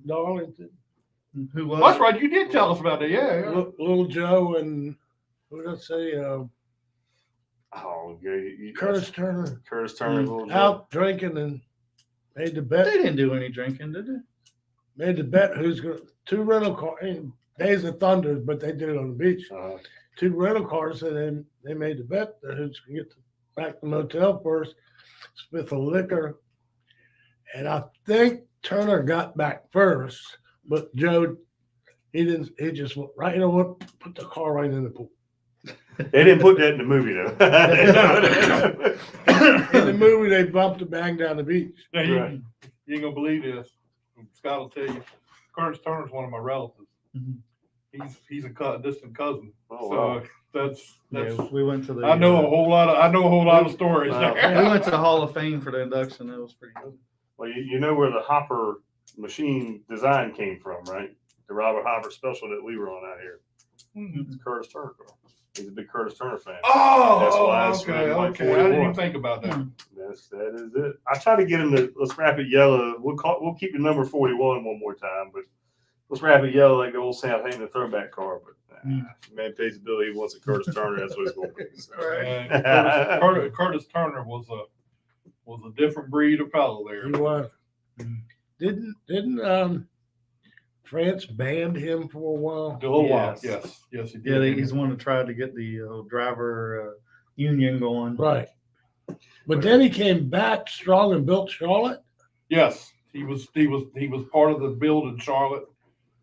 Darlington. who Well, was that's right. You did tell us about that. Yeah. Little Joe and what did I say? Oh, yeah, Curtis Turner Curtis Turner, little Joe. out drinking and made the They bet. didn't do any drinking, did they? Made the bet who's going to two rental cars. Days of Thunder, but they did it on the beach. Two rental cars, and then they made the bet that who's going to get back to the motel first with the liquor. And I think Turner got back first, but Joe, he didn't. He just went right. You know what? Put the car right in the pool. They didn't put that in the movie though. In the movie, they bumped the bang down the beach. Yeah, Right. you ain't gonna believe this. Scott will tell you. Curtis Turner's one of my relatives. Mhm. He's a distant cousin. Oh, So wow. that's Yeah, we went to the. I know a whole lot of stories Wow. We there. went to the Hall of Fame for the induction. It was pretty good. Well, you know where the Hopper machine design came from, right? The Robert Hopper special that we were on out here. It's Curtis Turner car. He's a big Curtis Turner fan. That's why it's okay, running like okay. I didn't 41. even think about that. That is it. I try to get him to let's wrap it yellow. We'll keep the number 41 one more time, but let's wrap it yellow like the old Southampton throwback car. But man pays the bill. He wants a Curtis Turner. That's what it's going to be. So. And Curtis Turner was a different breed of fellow there. He was. Didn't France banned him for a while? A little while. Yes. Yes, he Yeah, did. he's one that tried to get the driver union going. Right. But then he came back strong and built Charlotte. Yes, he was part of the build in Charlotte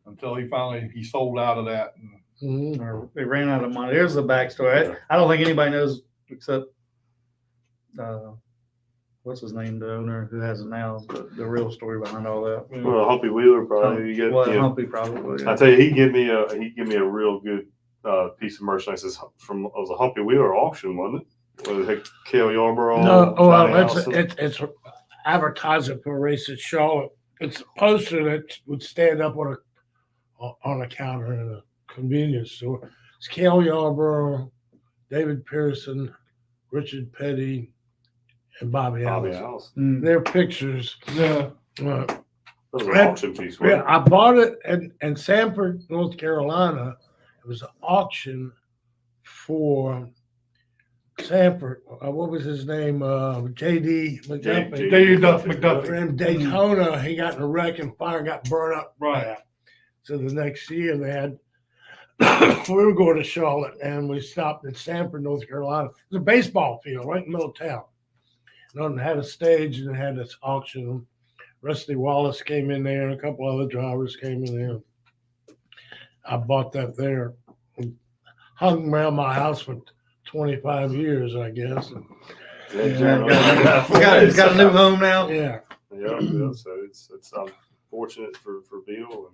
until he sold out of that. And Or they ran out of money. There's the backstory. I don't think anybody knows except what's his name, the owner who has it now, the real story behind all that. Well, Humpy Wheeler probably. You Well, get, you know, Humpy probably. I tell you, he give me a real good piece of merchandise. It was a Humpy Wheeler auction, wasn't it? Was it Cale Yarborough? No, Johnny well, Allison? it's advertising for a race at Charlotte. It's a poster that would stand up on a counter in a convenience store. It's Cale Yarborough, David Pearson, Richard Petty, and Bobby Allison. Allison. Their pictures. yeah, That was an auction piece. Yeah, Wasn't I bought it in Sanford, North Carolina. It was an auction for Sanford. What was his name? J.D. McDuffie. J.D. McDuffie. In Daytona, he got in a wreck and fire got burned up. Right. So the next year they had, we were going to Charlotte and we stopped in Sanford, North Carolina. It was a baseball field right in the middle of town. And it had a stage and it had this auction. Rusty Wallace came in there and a couple other drivers came in there. I bought that there. Hung around my house for 25 years, I guess. He's got a new home now. Yeah. Yeah. So it's fortunate for Beetle,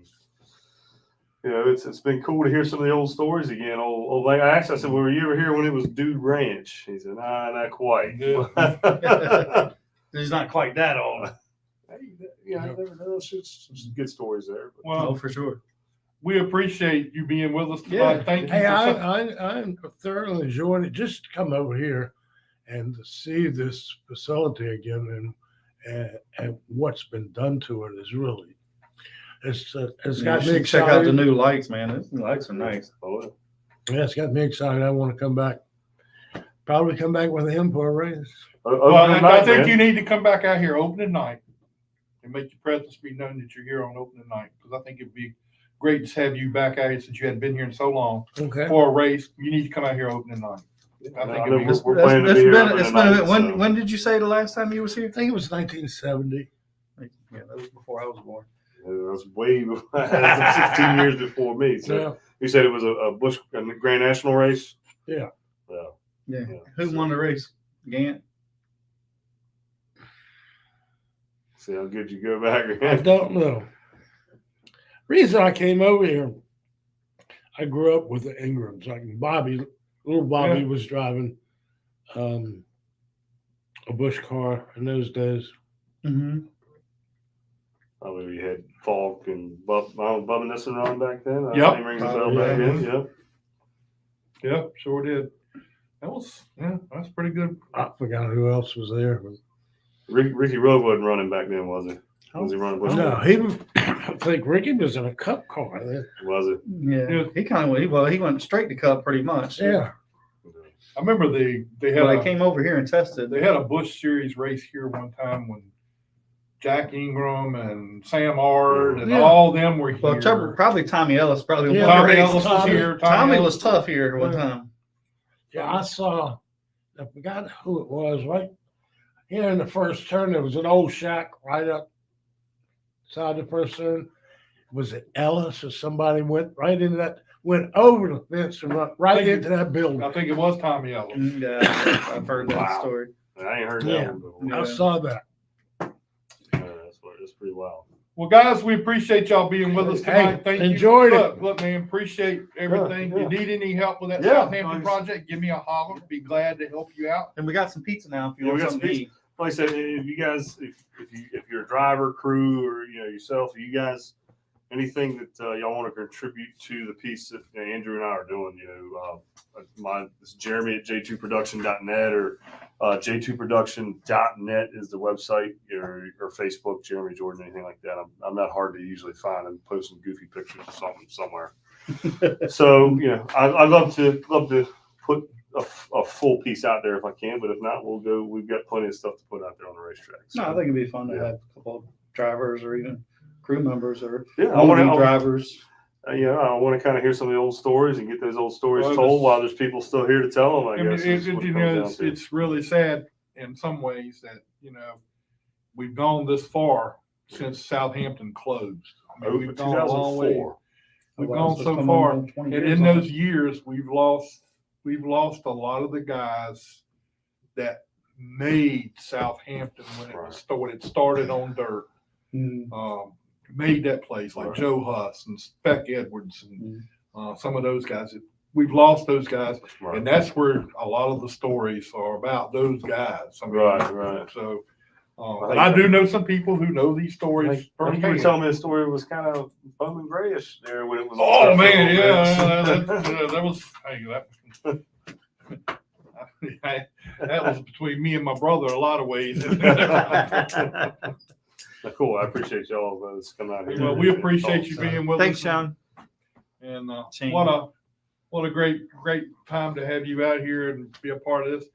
and it's been cool to hear some of the old stories again. Like I asked, I said, well, were you ever here when it was Dude Ranch? He said, nah, not quite. He's not quite that old. Yeah, I never know. It's some good stories there. But. Well, for sure. we appreciate you being with us tonight. Yeah. Thank you. Hey, for I thoroughly enjoyed it. Just to come over here and to see this facility again and what's been done to it is really, it's got me excited. Check out the new lights, man. The lights are nice. Oh, Yeah, it's got me excited. I want to come back. Probably come back with him for a race. well, I think you need to come back out here opening night and make your presence be known that you're here on opening night, because I think it'd be great to have you back out here since you hadn't been here in so long Okay. for a race. You need to come out here opening night. I think it'd be we're planning to be here opening night, so. When did you say the last time you was here? I think it was 1970. Yeah, that was before I was born. That was way before, that was 16 years before me. So Yeah. you said it was a Grand National race? Yeah. Yeah. Yeah. Who won the race? Gant. See how good you go back. I don't know. Reason I came over here, I grew up with the Ingrams. Like little Bobby was driving a Bush car in those days. Mm-hmm. Probably we had Falk and Bubba Nissen running back then. Yep. Name rings a bell back then. Yep. Yep, sure did. That's pretty good. I forgot who else was there. Ricky Rowe wasn't running back then, was he? Was he running Bush? No, I think Ricky was in a Cup car then. Was it? Yeah. He kind of he went straight to Cup pretty much. Yeah. I remember they They came over here and tested. They had a Bush Series race here one time when Jack Ingram and Sam Ard and all them were here. Well, probably Tommy Ellis probably. Yeah, Tommy Ellis was here. Tommy was tough here at one time. Yeah, I forgot who it was. Right here in the first turn, there was an old shack right up side the first turn. Was it Ellis or somebody went right into that, went over the fence and right into that building? I think it was Tommy Ellis. Yeah, I've heard that story. I ain't heard Yeah. that one before. Yeah. I saw that. That's pretty wild. Well, guys, we appreciate y'all being with us tonight. Hey, Thank enjoyed you. it. Look, man, appreciate everything. Yeah. You need any help with that Yeah, Southampton project, give me a holler. Be glad to help you out. And we got some pizza now if you Yeah, we want got some some to eat. Like I said, if you guys, if you're a driver, crew, or yourself, you guys, anything that y'all want to contribute to the piece that Andrew and I are doing, it's Jeremy at j2production.net or j2production.net is the website, or Facebook, Jeremy Jordan, anything like that. I'm not hard to usually find and post some goofy pictures of something somewhere. So I'd love to put a full piece out there if I can, but if not, we'll go. We've got plenty of stuff to put out there on the racetrack. So, No, I think it'd be fun to have a couple of drivers or even crew members or I want to drivers. I want to kind of hear some of the old stories and get those old stories Well, told while there's people still here to tell them. I mean, guess is what it comes down to. it's really sad in some ways that we've gone this far since Southampton closed. I mean, we've gone a long way. 2004. We've Well, gone it's so coming far, on 20 and years in on those it. years, we've lost a lot of the guys that made Southampton when it started on dirt. Made that place, like Joe Huss and Speck Edwards and some of those guys. We've lost those guys, Right. and that's where a lot of the stories are about those guys. I mean, Right. So, I and I do know some people who know these I stories. think you were firsthand. telling me the story was kind of Bowman Grayish there when it was. Oh man, that was. Hey, that was between me and my brother a lot of ways. Cool. I appreciate y'all coming out here. Well, we appreciate you being with Thanks, us. Sean. And Shane. what a great time to have you out here and be a part of this.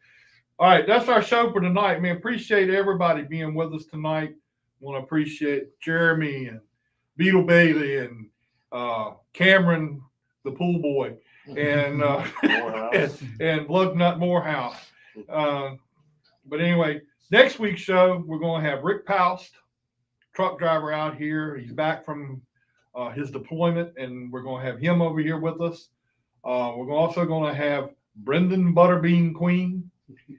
All right, that's our show for tonight, man. Appreciate everybody being with us tonight. Want to appreciate Jeremy and Beetle Bailey and Cameron, the pool boy, and Morehouse. and Lugnut Morehouse. But anyway, next week's show we're going to have Rick Paust, truck driver out here. He's back from his deployment, and we're going to have him over here with us. We're also going to have Brendan Butterbean Queen.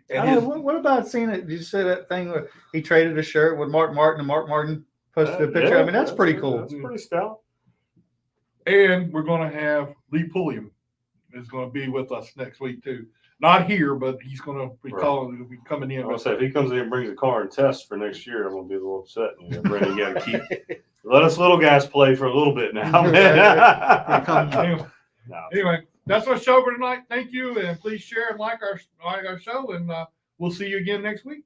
And his, what about seeing it? Did you see that thing where he traded a shirt with Mark Martin and Mark Martin posted a picture? I mean, that's pretty cool. That's pretty stout. and we're going to have Lee Pulliam is going to be with us next week too. Not here, but he's going to be calling. He'll be coming in. I'll say if he comes in and brings a car and tests for next year, I'm going to be a little upset. You know, Brandon, you got to keep. Let us little guys play for a little bit now. Anyway, that's our show for tonight. Thank you, and please share and like our show, and we'll see you again next week.